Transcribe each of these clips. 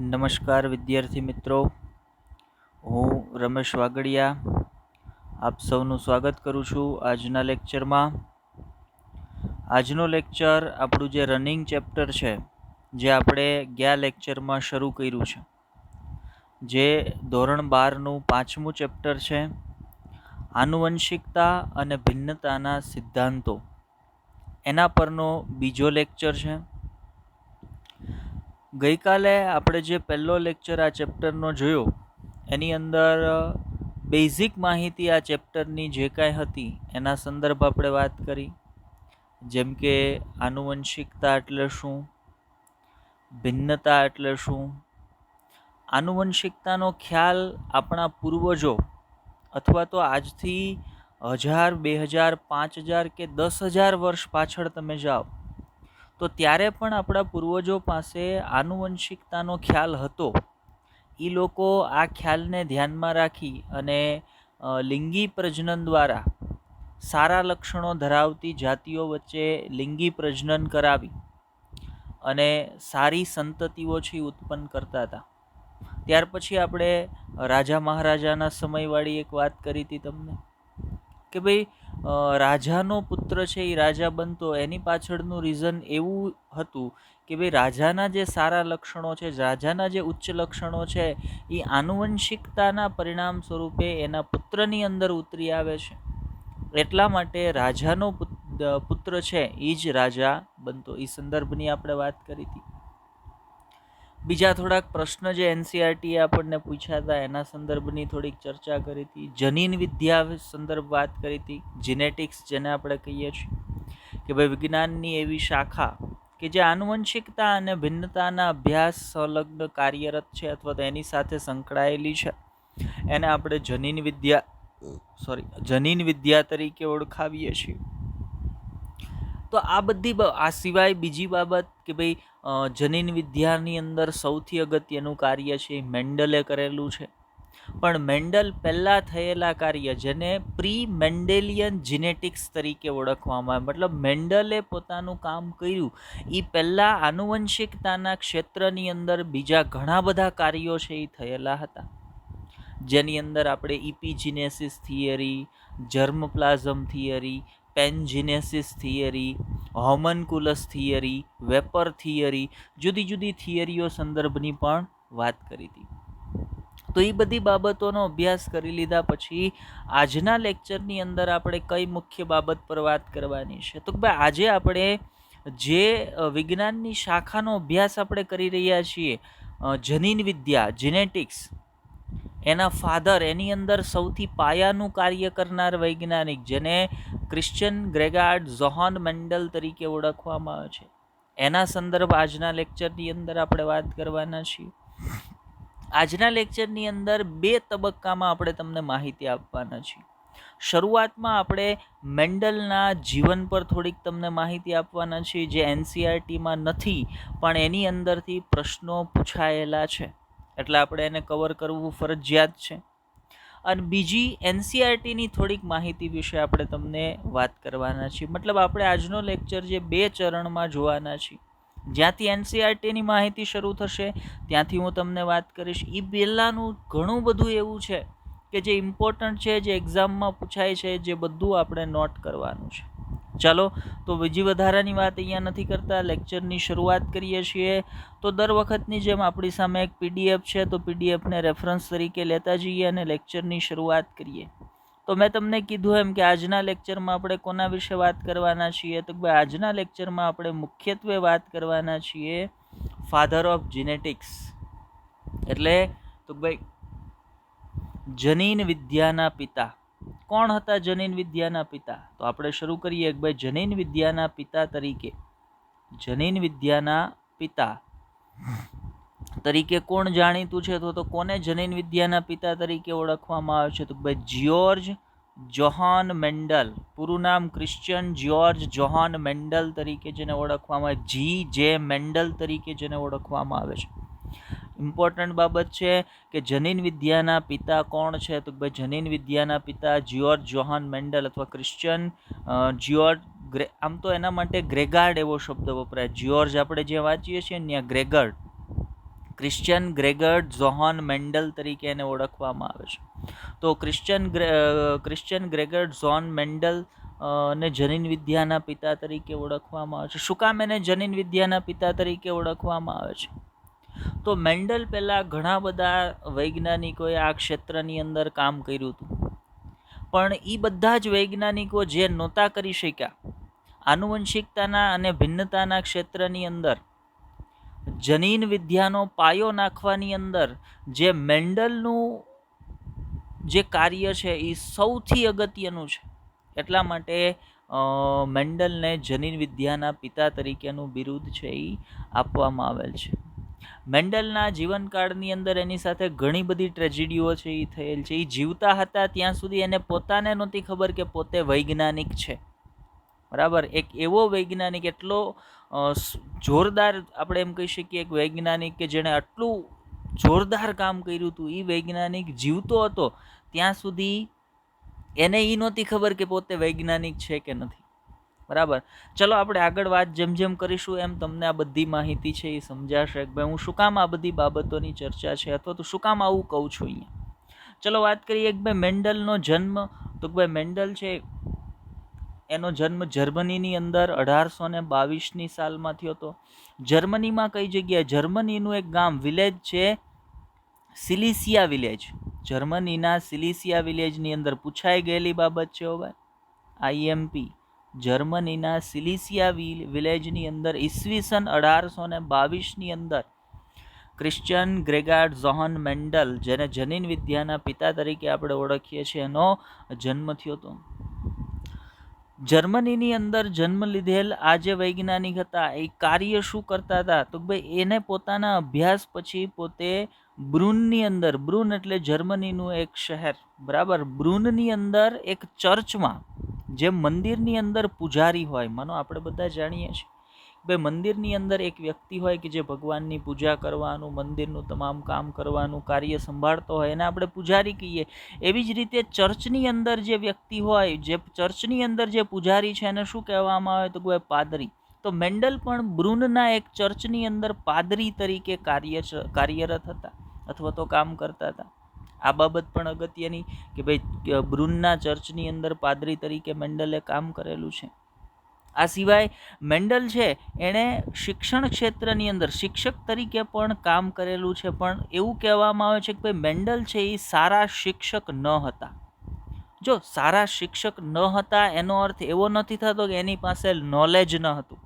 નમસ્કાર વિદ્યાર્થી મિત્રો, હું રમેશ વાગડિયા આપ સૌનું સ્વાગત કરું છું આજના લેક્ચરમાં. આજનો લેક્ચર આપણું જે રનિંગ ચેપ્ટર છે, જે આપણે ગયા લેક્ચરમાં શરૂ કર્યું છે, જે ધોરણ 12નું 5મું ચેપ્ટર છે, આનુવંશિકતા અને ભિન્નતાના સિદ્ધાંતો. એના પરનો બીજો લેક્ચર છે. ગઈકાલે આપણે જે પહેલો લેક્ચર આ ચેપ્ટરનો જોયો, એની અંદર બેઝિક માહિતી આ ચેપ્ટરની જે કાંઈ હતી એના સંદર્ભ આપણે વાત કરી. જેમ કે આનુવંશિકતા એટલે શું, ભિન્નતા એટલે શું. આનુવંશિકતાનો ખ્યાલ આપણા પૂર્વજો અથવા તો આજથી 1000, 2000, 5000 કે 10,000 વર્ષ પાછળ તમે જાઓ તો ત્યારે પણ આપણા પૂર્વજો પાસે આનુવંશિકતાનો ખ્યાલ હતો. એ લોકો આ ખ્યાલને ધ્યાનમાં રાખી અને લિંગી પ્રજનન દ્વારા સારા લક્ષણો ધરાવતી જાતિઓ વચ્ચે લિંગી પ્રજનન કરાવી અને સારી સંતતિઓ છે ઉત્પન્ન કરતા હતા. ત્યાર પછી આપણે રાજા મહારાજાના સમયવાળી એક વાત કરી હતી તમને, કે ભાઈ રાજાનો પુત્ર છે એ રાજા બનતો, એની પાછળનું રીઝન એવું હતું કે ભાઈ રાજાના જે સારા લક્ષણો છે, રાજાના જે ઉચ્ચ લક્ષણો છે, એ આનુવંશિકતાના પરિણામ સ્વરૂપે એના પુત્રની અંદર ઉતરી આવે છે. એટલા માટે રાજાનો પુત્ર છે એ જ રાજા બનતો. એ સંદર્ભની આપણે વાત કરી હતી. બીજા થોડાક પ્રશ્ન જે એનસીઆરટીએ આપણને પૂછ્યા હતા એના સંદર્ભની થોડીક ચર્ચા કરી હતી. જનીન વિદ્યા સંદર્ભ વાત કરી હતી. જીનેટિક્સ જેને આપણે કહીએ છીએ કે ભાઈ વિજ્ઞાનની એવી શાખા કે જે આનુવંશિકતા અને ભિન્નતાના અભ્યાસ સંલગ્ન કાર્યરત છે અથવા તો એની સાથે સંકળાયેલી છે, એને આપણે જનીન વિદ્યા તરીકે ઓળખાવીએ છીએ. તો આ સિવાય બીજી બાબત કે ભાઈ જનીન વિદ્યાની અંદર સૌથી અગત્યનું કાર્ય છે મેન્ડલે કરેલું છે. પણ મેન્ડલ પહેલાં થયેલા કાર્ય જેને પ્રી મેન્ડેલિયન જીનેટિક્સ તરીકે ઓળખવામાં આવે, મતલબ મેન્ડલે પોતાનું કામ કર્યું એ પહેલાં આનુવંશિકતાના ક્ષેત્રની અંદર બીજા ઘણા બધા કાર્યો છે એ થયેલા હતા. જેની અંદર આપણે epigenesis theory, germplasm theory, pangenesis theory, homunculus theory, vapour theory, જુદી જુદી થિયરીઓ સંદર્ભની પણ વાત કરી હતી. તો એ બધી બાબતોનો અભ્યાસ કરી લીધા પછી આજના લેક્ચરની અંદર આપણે કઈ મુખ્ય બાબત પર વાત કરવાની છે, તો ભાઈ આજે આપણે જે વિજ્ઞાનની શાખાનો અભ્યાસ આપણે કરી રહ્યા છીએ, જનીન વિદ્યા, જીનેટિક્સ, એના ફાધર, એની અંદર સૌથી પાયાનું કાર્ય કરનાર વૈજ્ઞાનિક જેને ક્રિશ્ચિયન ગ્રેગાર્ડ જોહાન મેન્ડલ તરીકે ઓળખવામાં આવે છે, એના સંદર્ભ આજના લેક્ચરની અંદર આપણે વાત કરવાના છીએ. આજના લેક્ચરની અંદર 2 તબક્કામાં આપણે તમને માહિતી આપવાના છીએ. શરૂઆતમાં આપણે મેન્ડલના જીવન પર થોડીક તમને માહિતી આપવાના છીએ, જે એનસીઆરટીમાં નથી પણ એની અંદરથી પ્રશ્નો પૂછાયેલા છે, એટલે આપણે એને કવર કરવું ફરજિયાત છે. અને બીજી એનસીઆરટીની થોડીક માહિતી વિશે આપણે તમને વાત કરવાના છીએ. મતલબ આપણે આજનો લેક્ચર જે 2 ચરણમાં જોવાના છીએ. જ્યાંથી એનસીઆરટીની માહિતી શરૂ થશે ત્યાંથી હું તમને વાત કરીશ. એ પહેલાંનું ઘણું બધું એવું છે કે જે ઇમ્પોર્ટન્ટ છે, જે એક્ઝામમાં પૂછાય છે, જે બધું આપણે નોટ કરવાનું છે. ચાલો, તો બીજી વધારાની વાત અહીંયા નથી કરતા, લેક્ચરની શરૂઆત કરીએ છીએ. તો દર વખતની જેમ આપણી સામે એક પીડીએફ છે, તો પીડીએફને રેફરન્સ તરીકે લેતા જઈએ અને લેક્ચરની શરૂઆત કરીએ. તો મેં તમને કીધું એમ કે આજના લેક્ચરમાં આપણે કોના વિશે વાત કરવાના છીએ, તો ભાઈ આજના લેક્ચરમાં આપણે મુખ્યત્વે વાત કરવાના છીએ ફાધર ઓફ જીનેટિક્સ, એટલે તો ભાઈ જનીન વિદ્યાના પિતા. કોણ હતા જનીન વિદ્યાના પિતા? તો આપણે શરૂ કરીએ કે ભાઈ જનીન વિદ્યાના પિતા તરીકે કોણ જાણીતું છે, તો કોને જનીન વિદ્યાના પિતા તરીકે ઓળખવામાં આવે છે, તો ભાઈ જ્યોર્જ જોહાન મેન્ડલ. પૂરું નામ ક્રિશ્ચિયન જ્યોર્જ જોહાન મેન્ડલ તરીકે જેને ઓળખવામાં આવે, G.J. મેન્ડલ તરીકે જેને ઓળખવામાં આવે છે. ઇમ્પોર્ટન્ટ બાબત છે કે જનીન વિદ્યાના પિતા કોણ છે, તો ભાઈ જનીન વિદ્યાના પિતા જ્યોર્જ જોહાન મેન્ડલ અથવા ક્રિશ્ચિયન જ્યોર્જ. આમ તો એના માટે ગ્રેગાર્ડ એવો શબ્દ વપરાય. જ્યોર્જ આપણે જે વાંચીએ છીએ ત્યાં ગ્રેગર્ડ, ક્રિશ્ચિયન ગ્રેગર ઝોહન મેન્ડલ તરીકે એને ઓળખવામાં આવે છે. તો ક્રિશ્ચિયન ગ્રેગર ઝોન મેન્ડલ ને જનીન વિદ્યાના પિતા તરીકે ઓળખવામાં આવે છે. શું કામ એને જનીન વિદ્યાના પિતા તરીકે ઓળખવામાં આવે છે? તો મેન્ડલ પહેલાં ઘણા બધા વૈજ્ઞાનિકોએ આ ક્ષેત્રની અંદર કામ કર્યું હતું, પણ એ બધા જ વૈજ્ઞાનિકો જે નહોતા કરી શક્યા આનુવંશિકતાના અને ભિન્નતાના ક્ષેત્રની અંદર જનીન વિદ્યાનો પાયો નાખવાની અંદર જે મેન્ડલનું જે કાર્ય છે એ સૌથી અગત્યનું છે. એટલા માટે મેન્ડલને જનીન વિદ્યાના પિતા તરીકેનું બિરુદ છે એ આપવામાં આવેલ છે. મેન્ડલના જીવનકાળની અંદર એની સાથે ઘણી બધી ટ્રેજેડીઓ છે એ થયેલ છે. એ જીવતા હતા ત્યાં સુધી એને પોતાને નહોતી ખબર કે પોતે વૈજ્ઞાનિક છે. બરાબર, એક એવો વૈજ્ઞાનિક, એટલો જોરદાર આપણે એમ કહી શકીએ એક વૈજ્ઞાનિક કે જેણે આટલું જોરદાર કામ કર્યું હતું, એ વૈજ્ઞાનિક જીવતો હતો ત્યાં સુધી એને એ નહોતી ખબર કે પોતે વૈજ્ઞાનિક છે કે નથી. બરાબર, ચલો આપણે આગળ વાત જેમ જેમ કરીશું એમ તમને આ બધી માહિતી છે એ સમજાશે કે ભાઈ હું શું કામ આ બધી બાબતોની ચર્ચા છે અથવા તો શું કામ આવું કહું છું અહીંયા. ચલો વાત કરીએ કે ભાઈ મેન્ડલનો જન્મ. તો ભાઈ મેન્ડલ છે એનો જન્મ જર્મનીની અંદર 1822ની સાલમાં થયો હતો. જર્મનીમાં કઈ જગ્યાએ? જર્મનીનું એક ગામ, વિલેજ છે સિલિસિયા વિલેજ. જર્મનીના સિલિસિયા વિલેજની અંદર પૂછાઈ ગયેલી બાબત છે ભાઈ, આઈએમપી. જર્મનીના સિલિસિયા વિલેજની અંદર ઈસવીસન 1822ની અંદર ક્રિશ્ચિયન ગ્રેગાર્ડ ઝોહન મેન્ડલ, જેને જનીન વિદ્યાના પિતા તરીકે આપણે ઓળખીએ છીએ, એનો જન્મ થયો હતો. જર્મનીની અંદર જન્મ લીધેલ આ જે વૈજ્ઞાનિક હતા એ કાર્ય શું કરતા હતા? તો ભાઈ એને પોતાના અભ્યાસ પછી પોતે બ્રુનની અંદર, બ્રુન એટલે જર્મનીનું એક શહેર, બરાબર, બ્રુનની અંદર એક ચર્ચમાં, જે મંદિરની અંદર પૂજારી હોય, માનો આપણે બધા જાણીએ છીએ ભાઈ મંદિરની અંદર એક વ્યક્તિ હોય કે જે ભગવાનની પૂજા કરવાનું, મંદિરનું તમામ કામ કરવાનું કાર્ય સંભાળતો હોય, એને આપણે પૂજારી કહીએ. એવી જ રીતે ચર્ચની અંદર જે વ્યક્તિ હોય, જે ચર્ચની અંદર જે પૂજારી છે, એને શું કહેવામાં આવે? તો કોઈ પાદરી. તો મેન્ડલ પણ બ્રુનના એક ચર્ચની અંદર પાદરી તરીકે કાર્યરત હતા અથવા તો કામ કરતા હતા. આ બાબત પણ અગત્યની કે ભાઈ બ્રુનના ચર્ચની અંદર પાદરી તરીકે મેન્ડલે કામ કરેલું છે. આ સિવાય મેન્ડલ છે એણે શિક્ષણ ક્ષેત્રની અંદર શિક્ષક તરીકે પણ કામ કરેલું છે. પણ એવું કહેવામાં આવે છે કે ભાઈ મેન્ડલ છે એ સારા શિક્ષક ન હતા. જો સારા શિક્ષક ન હતા એનો અર્થ એવો નથી થતો કે એની પાસે નોલેજ ન હતું.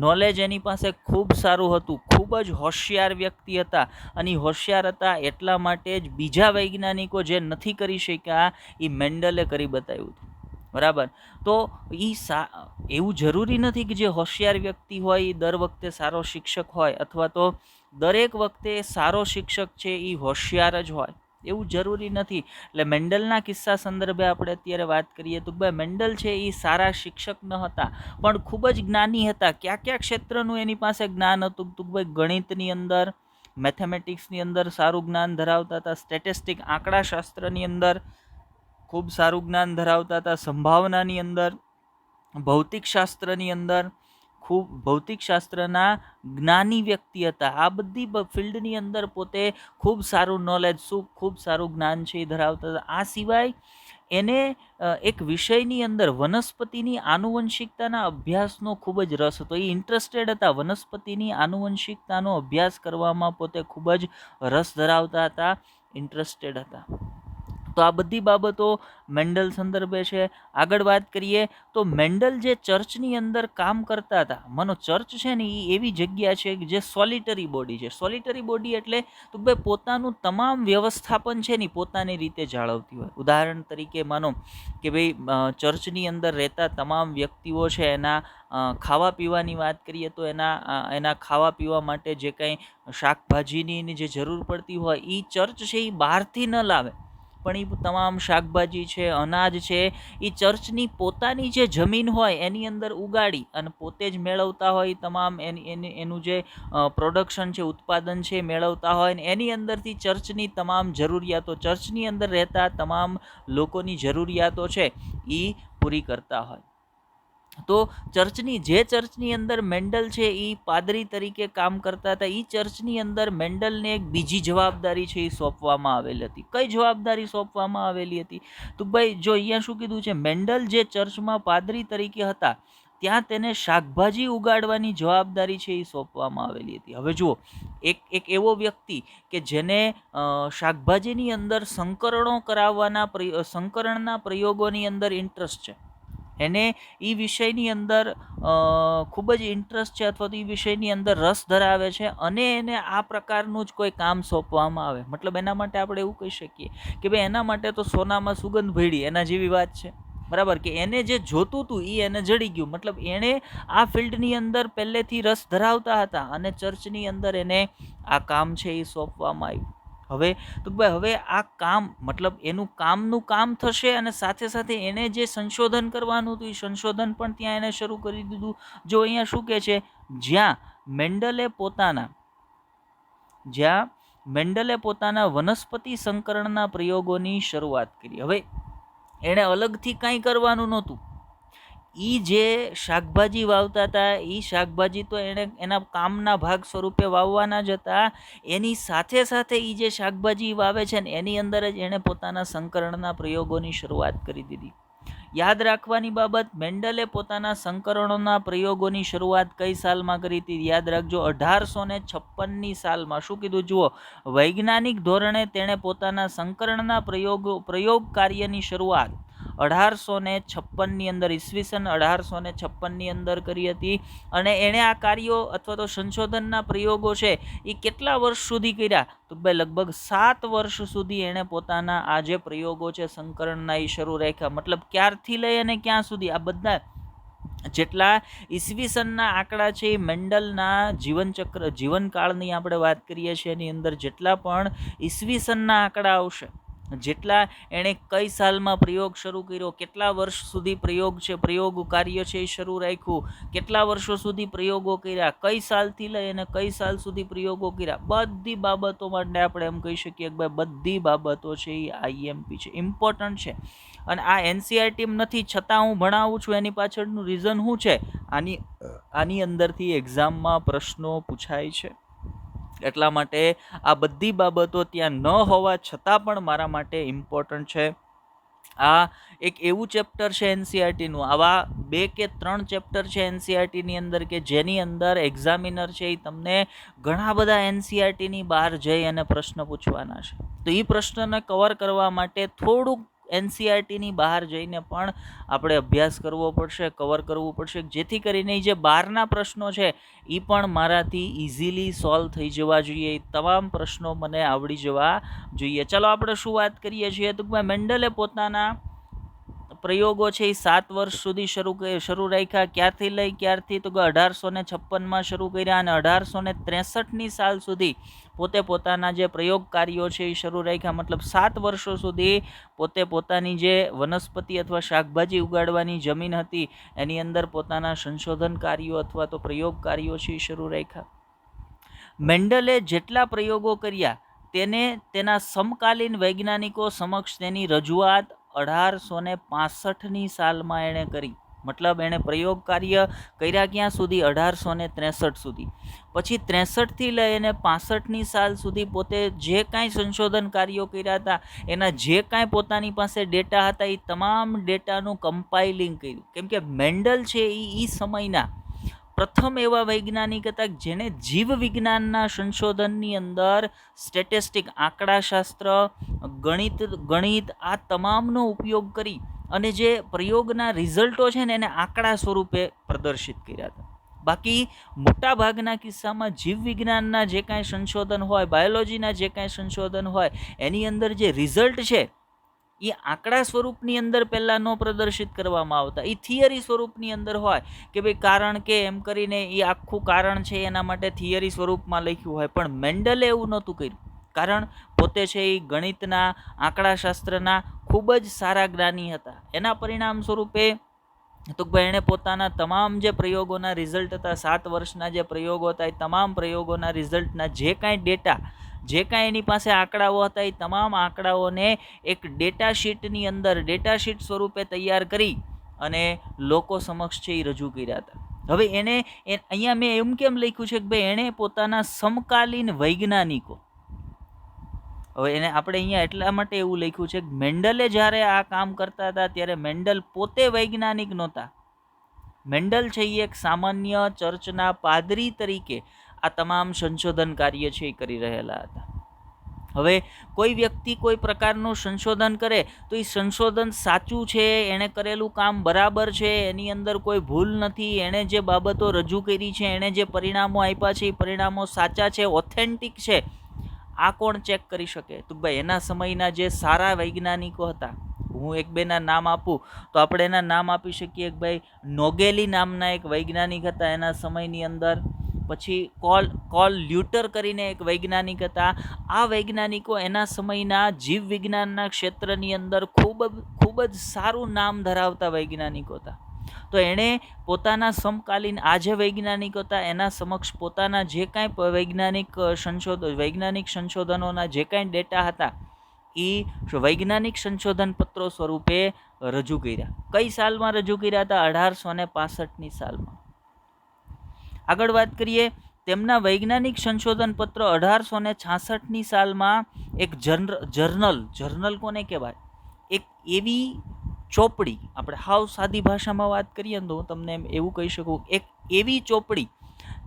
નોલેજ એની પાસે ખૂબ સારું હતું, ખૂબ જ હોશિયાર વ્યક્તિ હતા. અને હોશિયાર હતા એટલા માટે જ બીજા વૈજ્ઞાનિકો જે નથી કરી શક્યા એ મેન્ડલે કરી બતાવ્યું હતું. બરાબર, તો એવું જરૂરી નથી કે જે હોશિયાર વ્યક્તિ હોય એ દર વખતે સારો શિક્ષક હોય અથવા તો દરેક વખતે સારો શિક્ષક છે એ હોશિયાર જ હોય, એવું જરૂરી નથી. એટલે મેન્ડલના કિસ્સા સંદર્ભે આપણે અત્યારે વાત કરીએ તો ભાઈ મેન્ડલ છે એ સારા શિક્ષક ન હતા પણ ખૂબ જ જ્ઞાની હતા. કયા ક્ષેત્રનું એની પાસે જ્ઞાન હતું? તો ભાઈ ગણિતની અંદર, મેથેમેટિક્સની અંદર સારું જ્ઞાન ધરાવતા હતા, સ્ટેટિસ્ટિક આંકડાશાસ્ત્રની અંદર ખૂબ સારું જ્ઞાન ધરાવતા હતા, સંભાવનાની અંદર, ભૌતિકશાસ્ત્રની અંદર ખૂબ ભૌતિકશાસ્ત્રના જ્ઞાની વ્યક્તિ હતા. આ બધી ફિલ્ડની અંદર પોતે ખૂબ સારું નોલેજ, ખૂબ સારું જ્ઞાન છે એ ધરાવતા હતા. આ સિવાય એને એક વિષયની અંદર વનસ્પતિની આનુવંશિકતાના અભ્યાસનો ખૂબ જ રસ હતો. એ ઇન્ટરેસ્ટેડ હતા, વનસ્પતિની આનુવંશિકતાનો અભ્યાસ કરવામાં પોતે ખૂબ જ રસ ધરાવતા હતા, ઇન્ટરેસ્ટેડ હતા. તો આ બધી બાબતો મેન્ડલ સંદર્ભે છે. આગળ વાત કરીએ તો મેન્ડલ જે ચર્ચની અંદર કામ કરતા હતા, માનો ચર્ચ છે ને એ એવી જગ્યા છે જે સોલિટરી બોડી છે. સોલિટરી બોડી એટલે તો ભાઈ પોતાનું તમામ વ્યવસ્થાપન છે ને પોતાની રીતે જાળવતી હોય. ઉદાહરણ તરીકે માનો કે ભાઈ ચર્ચની અંદર રહેતા તમામ વ્યક્તિઓ છે એના ખાવા પીવાની વાત કરીએ તો એના ખાવા પીવા માટે જે કંઈ શાકભાજીની જે જરૂર પડતી હોય એ ચર્ચ છે એ બહારથી ન લાવે, પણ એ તમામ શાકભાજી છે, અનાજ છે, એ ચર્ચની પોતાની જે જમીન હોય એની અંદર ઉગાડી અને પોતે જ મેળવતા હોય. તમામ એનું જે પ્રોડક્શન છે, ઉત્પાદન છે મેળવતા હોય ને એની અંદરથી ચર્ચની તમામ જરૂરિયાતો, ચર્ચની અંદર રહેતા તમામ લોકોની જરૂરિયાતો છે એ પૂરી કરતા હોય. તો ચર્ચની અંદર મેન્ડલ છે એ પાદરી તરીકે કામ કરતા હતા. એ ચર્ચની અંદર મેન્ડલને એક બીજી જવાબદારી છે એ સોંપવામાં આવેલી હતી. કઈ જવાબદારી સોંપવામાં આવેલી હતી? તો ભાઈ જો અહીંયા શું કીધું છે, મેન્ડલ જે ચર્ચમાં પાદરી તરીકે હતા ત્યાં તેને શાકભાજી ઉગાડવાની જવાબદારી છે એ સોંપવામાં આવેલી હતી. હવે જુઓ, એક એવો વ્યક્તિ કે જેને શાકભાજીની અંદર સંકરણના પ્રયોગોની અંદર ઇન્ટરેસ્ટ છે, એને એ વિષયની અંદર ખૂબ જ ઇન્ટરેસ્ટ છે અથવા તો એ વિષયની અંદર રસ ધરાવે છે, અને એને આ પ્રકારનું જ કોઈ કામ સોંપવામાં આવે, મતલબ એના માટે આપણે એવું કહી શકીએ કે ભાઈ એના માટે તો સોનામાં સુગંધ ભળી, એના જેવી વાત છે. બરાબર, કે એને જે જોતું હતું એ એને જડી ગયું, મતલબ એણે આ ફિલ્ડની અંદર પહેલેથી રસ ધરાવતા હતા અને ચર્ચની અંદર એને આ કામ છે એ સોંપવામાં આવ્યું. હવે આ કામ, મતલબ એનું કામ થશે અને સાથે સાથે એને જે સંશોધન કરવાનું હતું એ સંશોધન પણ ત્યાં એને શરૂ કરી દીધું. જો અહીંયા શું કહે છે, જ્યાં મેન્ડલે પોતાના વનસ્પતિ સંકરણના પ્રયોગોની શરૂઆત કરી. હવે એણે અલગથી કાંઈ કરવાનું નહોતું. જે શાકભાજી વાવતા હતા એ શાકભાજી તો એને એના કામના ભાગ સ્વરૂપે વાવવાના જ હતા. એની સાથે સાથે એ જે શાકભાજી વાવે છે ને એની અંદર જ એણે પોતાના સંકરણના પ્રયોગોની શરૂઆત કરી દીધી. યાદ રાખવાની બાબત, મેન્ડલે પોતાના સંકરણોના પ્રયોગોની શરૂઆત કઈ સાલમાં કરી હતી? યાદ રાખજો, 1856ની સાલમાં. શું કીધું જુઓ, વૈજ્ઞાનિક ધોરણે તેણે પોતાના સંકરણના પ્રયોગ કાર્યની શરૂઆત 1856ની અંદર, ઈસવીસન 1856ની અંદર કરી હતી. અને એણે આ કાર્યો અથવા તો સંશોધનના પ્રયોગો છે એ કેટલા વર્ષ સુધી કર્યા? તો ભાઈ લગભગ 7 વર્ષ સુધી એણે પોતાના આ જે પ્રયોગો છે સંકરણના એ શરૂ રાખ્યા. મતલબ ક્યારથી લઈ અને ક્યાં સુધી? આ બધા જેટલા ઈસવીસનના આંકડા છે એ મેન્ડલના જીવનકાળની આપણે વાત કરીએ છીએ એની અંદર જેટલા પણ ઈસવીસનના આંકડા આવશે, જેટલા એણે કઈ સાલમાં પ્રયોગ શરૂ કર્યો, કેટલા વર્ષ સુધી પ્રયોગ કાર્ય છે એ શરૂ રાખ્યું, કેટલા વર્ષો સુધી પ્રયોગો કર્યા, કઈ સાલથી લઈ અને કઈ સાલ સુધી પ્રયોગો કર્યા, બધી બાબતો માટે આપણે એમ કહી શકીએ કે ભાઈ બધી બાબતો છે એ આઈએમપી છે, ઇમ્પોર્ટન્ટ છે. અને આ એનસીઆરટી નથી છતાં હું ભણાવું છું, એની પાછળનું રીઝન શું છે? આની અંદરથી એક્ઝામમાં પ્રશ્નો પૂછાય છે. એટલા માટે આ બધી બાબતો ત્યાં ન હોવા છતાં પણ મારા માટે ઇમ્પોર્ટન્ટ છે. આ એક એવું ચેપ્ટર છે એનસીઆરટીનું, આવા 2 કે 3 ચેપ્ટર છે એનસીઆરટીની અંદર કે જેની અંદર એક્ઝામિનર છે એ તમને ઘણા બધા એનસીઆરટીની બહાર જઈ અને પ્રશ્ન પૂછવાના છે. તો એ પ્રશ્નને કવર કરવા માટે થોડુંક એનસીઆરટીની બહાર જઈને પણ આપણે અભ્યાસ કરવો પડશે, કવર કરવું પડશે, જેથી કરીને જે બહારના પ્રશ્નો છે એ પણ મારાથી ઇઝીલી સોલ્વ થઈ જવા જોઈએ, તમામ પ્રશ્નો મને આવડી જવા જોઈએ. ચાલો આપણે શું વાત કરીએ છીએ તો મેન્ડલે પોતાના પ્રયોગો છે એ 7 વર્ષ સુધી શરૂ રાખ્યા. ક્યારથી તો 1856માં શરૂ કર્યા અને 1863ની સાલ સુધી પોતે પોતાના જે પ્રયોગ કાર્યો છે એ શરૂ રાખ્યા. મતલબ 7 વર્ષો સુધી પોતે પોતાની જે વનસ્પતિ અથવા શાકભાજી ઉગાડવાની જમીન હતી એની અંદર પોતાના સંશોધન કાર્યો અથવા તો પ્રયોગ કાર્યો છે એ શરૂ રાખ્યા. મેન્ડલે જેટલા પ્રયોગો કર્યા તેના સમકાલીન વૈજ્ઞાનિકો સમક્ષ તેની રજૂઆત 1865ની સાલમાં એણે કરી. મતલબ એણે પ્રયોગ કાર્ય કર્યા ક્યાં સુધી? 1863 સુધી. પછી 63થી લઈને 65ની સાલ સુધી પોતે જે કાંઈ સંશોધન કાર્યો કર્યા હતા એના જે કાંઈ પોતાની પાસે ડેટા હતા એ તમામ ડેટાનું કમ્પાઇલિંગ કર્યું. કેમ કે મેન્ડલ છે એ સમયના પ્રથમ એવા વૈજ્ઞાનિક હતા જેણે જીવ વિજ્ઞાનના સંશોધનની અંદર સ્ટેટિસ્ટિક, આંકડાશાસ્ત્ર, ગણિત આ તમામનો ઉપયોગ કરી અને જે પ્રયોગના રિઝલ્ટો છે ને એને આંકડા સ્વરૂપે પ્રદર્શિત કર્યા હતા. બાકી મોટા ભાગના કિસ્સામાં જીવ વિજ્ઞાનના જે કાંઈ સંશોધન હોય, બાયોલોજીના જે કાંઈ સંશોધન હોય એની અંદર જે રિઝલ્ટ છે એ આંકડા સ્વરૂપની અંદર પહેલાં ન પ્રદર્શિત કરવામાં આવતા, એ થિયરી સ્વરૂપની અંદર હોય કે ભાઈ કારણ કે એમ કરીને એ આખું કારણ છે એના માટે થિયરી સ્વરૂપમાં લખ્યું હોય. પણ મેન્ડલે એવું નહોતું કર્યું, કારણ પોતે છે એ ગણિતના, આંકડાશાસ્ત્રના ખૂબ જ સારા જ્ઞાની હતા. એના પરિણામ સ્વરૂપે તો એણે પોતાના તમામ જે પ્રયોગોના રિઝલ્ટ હતા, 7 વર્ષના જે પ્રયોગો હતા એ તમામ પ્રયોગોના રિઝલ્ટના જે કાંઈ ડેટા, જે કાંઈ એની પાસે આંકડાઓ હતા એ તમામ આંકડાઓને એક ડેટા શીટ સ્વરૂપે તૈયાર કરી અને લોકો સમક્ષ છે એ રજૂ કર્યા હતા. હવે અહીંયા મેં એમ કેમ લખ્યું છે કે ભાઈ એણે પોતાના સમકાલીન વૈજ્ઞાનિકો, હવે આપણે અહીંયા એટલા માટે એવું લખ્યું છે કે મેન્ડલે જ્યારે આ કામ કરતા હતા ત્યારે મેન્ડલ પોતે વૈજ્ઞાનિક નહોતા. મેન્ડલ છે એ એક સામાન્ય ચર્ચના પાદરી તરીકે આ તમામ સંશોધન કાર્ય છે એ કરી રહેલા હતા. હવે કોઈ વ્યક્તિ કોઈ પ્રકારનું સંશોધન કરે તો એ સંશોધન સાચું છે, એણે કરેલું કામ બરાબર છે, એની અંદર કોઈ ભૂલ નથી, એણે જે બાબતો રજૂ કરી છે, એણે જે પરિણામો આપ્યા છે એ પરિણામો સાચા છે, ઓથેન્ટિક છે, આ કોણ ચેક કરી શકે? તો ભાઈ એના સમયના જે સારા વૈજ્ઞાનિકો હતા, હું એક બેના નામ આપું તો આપણે એના નામ આપી શકીએ કે ભાઈ નોગેલી નામના એક વૈજ્ઞાનિક હતા એના સમયની અંદર. પછી કોલ લ્યુટર કરીને એક વૈજ્ઞાનિક હતા. આ વૈજ્ઞાનિકો એના સમયના જીવ વિજ્ઞાનના ક્ષેત્રની અંદર ખૂબ જ સારું નામ ધરાવતા વૈજ્ઞાનિકો હતા. તો એણે પોતાના સમકાલીન આ જે વૈજ્ઞાનિક હતા એના સમક્ષ પોતાના જે કાંઈ વૈજ્ઞાનિક સંશોધનોના જે કાંઈ ડેટા હતા એ વૈજ્ઞાનિક સંશોધન પત્રો સ્વરૂપે રજૂ કર્યા. કઈ સાલમાં રજૂ કર્યા હતા? 1865ની સાલમાં. આગળ વાત કરીએ, તેમના વૈજ્ઞાનિક સંશોધન પત્ર 1866ની સાલમાં એક જર્નલ કોને કહેવાય? એક એવી ચોપડી, આપણે હાવ સાદી ભાષામાં વાત કરીએ તો હું તમને એવું કહી શકું, એક એવી ચોપડી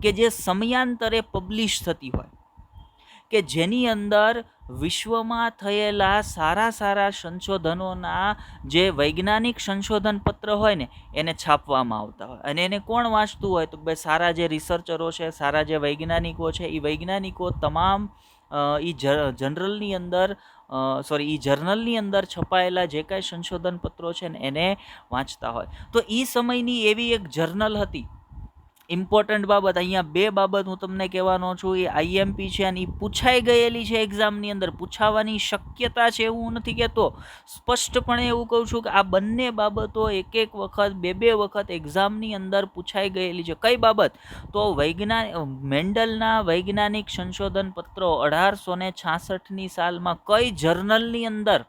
કે જે સમયાંતરે પબ્લિશ થતી હોય, કે જેની અંદર વિશ્વમાં થયેલા સારા સંશોધનોના જે વૈજ્ઞાનિક સંશોધન પત્ર હોય ને એને છાપવામાં આવતા હોય. અને એને કોણ વાંચતું હોય? તો ભાઈ સારા જે રિસર્ચરો છે, સારા જે વૈજ્ઞાનિકો છે, એ વૈજ્ઞાનિકો તમામ જર્નલની અંદર છપાયેલા જે કાંઈ સંશોધન પત્રો છે ને એને વાંચતા હોય. તો એ સમયની એવી એક જર્નલ હતી. ઇમ્પોર્ટન્ટ બાબત અહીંયા બે બાબત હું તમને કહેવાનો છું. એ આઈએમપી છે અને એ પૂછાઈ ગયેલી છે એક્ઝામની અંદર, પૂછાવાની શક્યતા છે એવું હું નથી કહેતો, સ્પષ્ટપણે એવું કહું છું કે આ બંને બાબતો એક વખત બે વખત એક્ઝામની અંદર પૂછાઈ ગયેલી છે. કઈ બાબત? તો મેન્ડલના વૈજ્ઞાનિક સંશોધન પત્રો 1866ની સાલમાં કઈ જર્નલની અંદર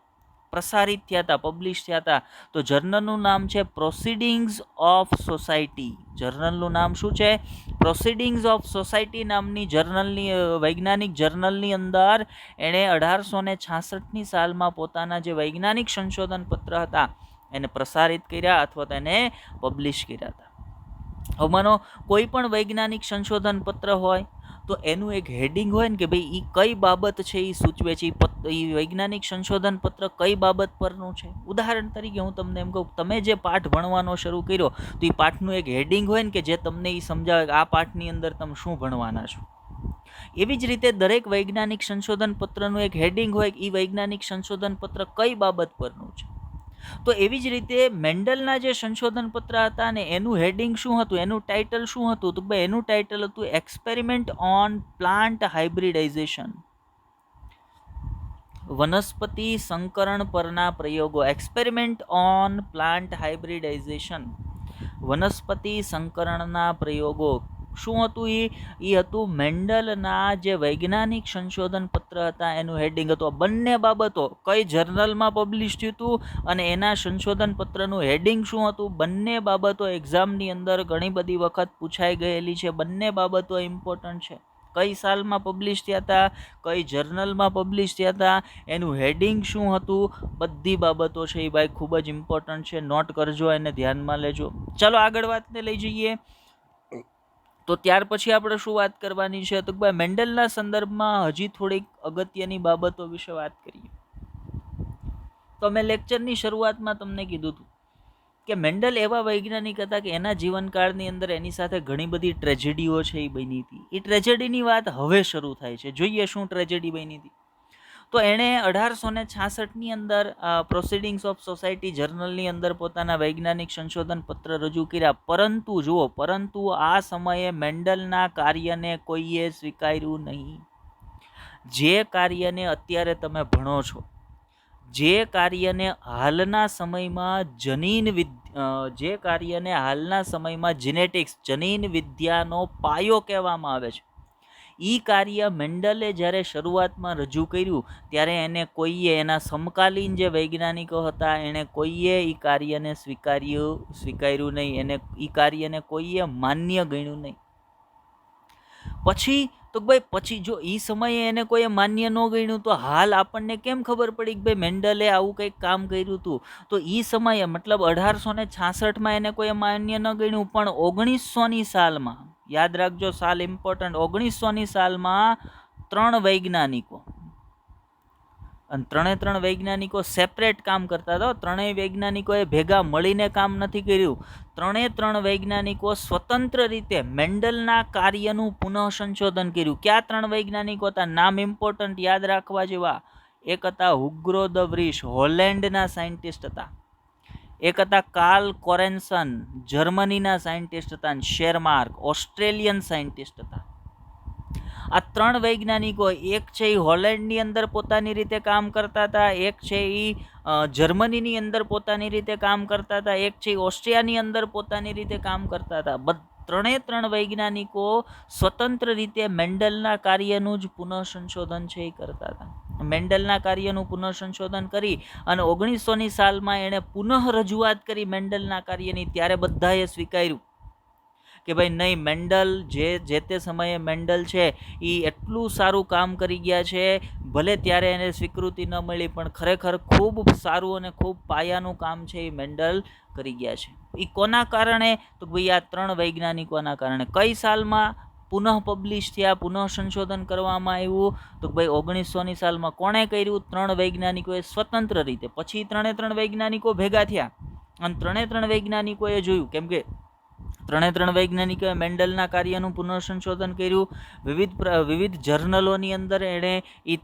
પ્રસારિત થયા હતા, પબ્લિશ થયા હતા? તો જર્નલનું નામ છે પ્રોસિડિંગ્સ ઓફ સોસાયટી. જર્નલનું નામ શું છે? પ્રોસિડિંગ્સ ઓફ સોસાયટી નામની વૈજ્ઞાનિક જર્નલની અંદર એણે 1866ની સાલમાં પોતાના જે વૈજ્ઞાનિક સંશોધન પત્ર હતા એને પ્રસારિત કર્યા અથવા તેને પબ્લિશ કર્યા હતા. હવે માનો કોઈ પણ વૈજ્ઞાનિક સંશોધન પત્ર હોય તો એનું એક હેડિંગ હોય ને કે ભાઈ એ કઈ બાબત છે એ સૂચવે છે, એ વૈજ્ઞાનિક સંશોધન પત્ર કઈ બાબત પરનું છે. ઉદાહરણ તરીકે હું તમને એમ કહું, તમે જે પાઠ ભણવાનો શરૂ કર્યો તો એ પાઠનું એક હેડિંગ હોય ને કે જે તમને એ સમજાવે કે આ પાઠની અંદર તમે શું ભણવાના છો. એવી જ રીતે દરેક વૈજ્ઞાનિક સંશોધન પત્રનું એક હેડિંગ હોય કે એ વૈજ્ઞાનિક સંશોધન પત્ર કઈ બાબત પરનું છે. તો એવી જ રીતે મેન્ડલના જે સંશોધન પત્ર હતા ને એનું હેડિંગ શું હતું, એનું ટાઇટલ શું હતું? તો ભાઈ એનું ટાઇટલ હતું એક્સપેરિમેન્ટ ઓન પ્લાન્ટ હાઇબ્રિડાઇઝેશન, વનસ્પતિ સંકરણ પરના પ્રયોગો. એક્સપેરિમેન્ટ ઓન પ્લાન્ટ હાઇબ્રિડાઇઝેશન, વનસ્પતિ સંકરણના પ્રયોગો. શું હતું એ હતું મેન્ડલના જે વૈજ્ઞાનિક સંશોધન પત્ર હતા એનું હેડિંગ હતું. બંને બાબતો કઈ જર્નલમાં પબ્લિશ થયું હતું અને એના સંશોધન પત્રનું હેડિંગ શું હતું, બંને બાબતો એક્ઝામની અંદર ઘણી બધી વખત પૂછાઈ ગયેલી છે. બંને બાબતો ઇમ્પોર્ટન્ટ છે. કઈ સાલમાં પબ્લિશ થયા હતા, કઈ જર્નલમાં પબ્લિશ થયા હતા, એનું હેડિંગ શું હતું, બધી બાબતો છે એ ભાઈ ખૂબ જ ઇમ્પોર્ટન્ટ છે. નોટ કરજો, એને ધ્યાનમાં લેજો. ચાલો આગળ વાતને લઈ જઈએ. તો ત્યાર પછી આપણે શું વાત કરવાની છે? તો ભાઈ મેન્ડલના સંદર્ભમાં હજી થોડીક અગત્યની બાબતો વિશે વાત કરીએ. તો મેં લેક્ચરની શરૂઆતમાં તમને કીધું હતું કે મેન્ડલ એવા વૈજ્ઞાનિક હતા કે એના જીવનકાળની અંદર એની સાથે ઘણી બધી ટ્રેજેડીઓ છે એ બની હતી. એ ટ્રેજેડીની વાત હવે શરૂ થાય છે. જોઈએ શું ટ્રેજેડી બની હતી. તો એણે 1866ની અંદર પ્રોસિડિંગ્સ ઓફ સોસાયટી જર્નલની અંદર પોતાના વૈજ્ઞાનિક સંશોધન પત્ર રજૂ કર્યા. પરંતુ આ સમયે મેન્ડલના કાર્યને કોઈએ સ્વીકાર્યું નહીં. જે કાર્યને અત્યારે તમે ભણો છો, જે કાર્યને હાલના સમયમાં જેનેટિક્સ, જનીન વિદ્યાનો પાયો કહેવામાં આવે છે, એ કાર્ય મેન્ડલે જ્યારે શરૂઆતમાં રજૂ કર્યું ત્યારે એને કોઈએ, એના સમકાલીન જે વૈજ્ઞાનિકો હતા, એણે કોઈએ એ કાર્યને સ્વીકાર્યું નહીં, એને એ કાર્યને કોઈએ માન્ય ગણ્યું નહીં. પછી તો ભાઈ પછી જો એ સમયે એને કોઈ માન્ય ન ગણ્યું તો હાલ આપણને કેમ ખબર પડી કે ભાઈ મેન્ડલે આવું કંઈક કામ કર્યું હતું? તો એ સમયે મતલબ 1866માં એને કોઈ માન્ય ન ગણ્યું, પણ 1900ની સાલમાં, યાદ રાખજો સાલ ઇમ્પોર્ટન્ટ, 1900ની સાલમાં 3 વૈજ્ઞાનિકો, અને ત્રણ વૈજ્ઞાનિકો સેપરેટ કામ કરતા હતા. ત્રણેય વૈજ્ઞાનિકોએ ભેગા મળીને કામ નથી કર્યું. ત્રણ વૈજ્ઞાનિકો સ્વતંત્ર રીતે મેન્ડલના કાર્યનું પુનઃ સંશોધન કર્યું. ક્યાં 3 વૈજ્ઞાનિકો હતા? નામ ઇમ્પોર્ટન્ટ, યાદ રાખવા જેવા. એક હતા હુગો દ વ્રીસ, હોલેન્ડના સાયન્ટિસ્ટ હતા. એક હતા કાર્લ કોરેન્સન, જર્મનીના સાયન્ટિસ્ટ હતા. અને શેરમાર્ક, ઓસ્ટ્રેલિયન સાયન્ટિસ્ટ હતા. આ 3 વૈજ્ઞાનિકો, એક છે એ હોલેન્ડની અંદર પોતાની રીતે કામ કરતા હતા, એક છે એ જર્મનીની અંદર પોતાની રીતે કામ કરતા હતા, એક છે એ ઓસ્ટ્રિયાની અંદર પોતાની રીતે કામ કરતા હતા. ત્રણે વૈજ્ઞાનિકો સ્વતંત્ર રીતે મેન્ડલના કાર્યનું જ પુનઃ સંશોધન છે એ કરતા હતા. મેન્ડલના કાર્યનું પુનઃ સંશોધન કરી અને 1900ની સાલમાં એણે પુનઃ રજૂઆત કરી મેન્ડલના કાર્યની. ત્યારે બધાએ સ્વીકાર્યું કે ભાઈ નહીં, મેન્ડલ જે તે સમયે મેન્ડલ છે એ એટલું સારું કામ કરી ગયા છે. ભલે ત્યારે એને સ્વીકૃતિ ન મળી, પણ ખરેખર ખૂબ સારું અને ખૂબ પાયાનું કામ છે એ મેન્ડલ કરી ગયા છે. એ કોના કારણે? તો ભાઈ આ 3 વૈજ્ઞાનિકોના કારણે. કઈ સાલમાં પુનઃ પબ્લિશ થયા, પુનઃ સંશોધન કરવામાં આવ્યું? તો ભાઈ 1900ની સાલમાં. કોણે કર્યું? 3 વૈજ્ઞાનિકોએ સ્વતંત્ર રીતે. પછી 3 વૈજ્ઞાનિકો ભેગા થયા અને 3 વૈજ્ઞાનિકોએ જોયું, કેમ કે 3 વૈજ્ઞાનિકોએ મેન્ડલના કાર્યનું પુનઃસંશોધન કર્યું. વિવિધ જર્નલોની અંદર એણે એ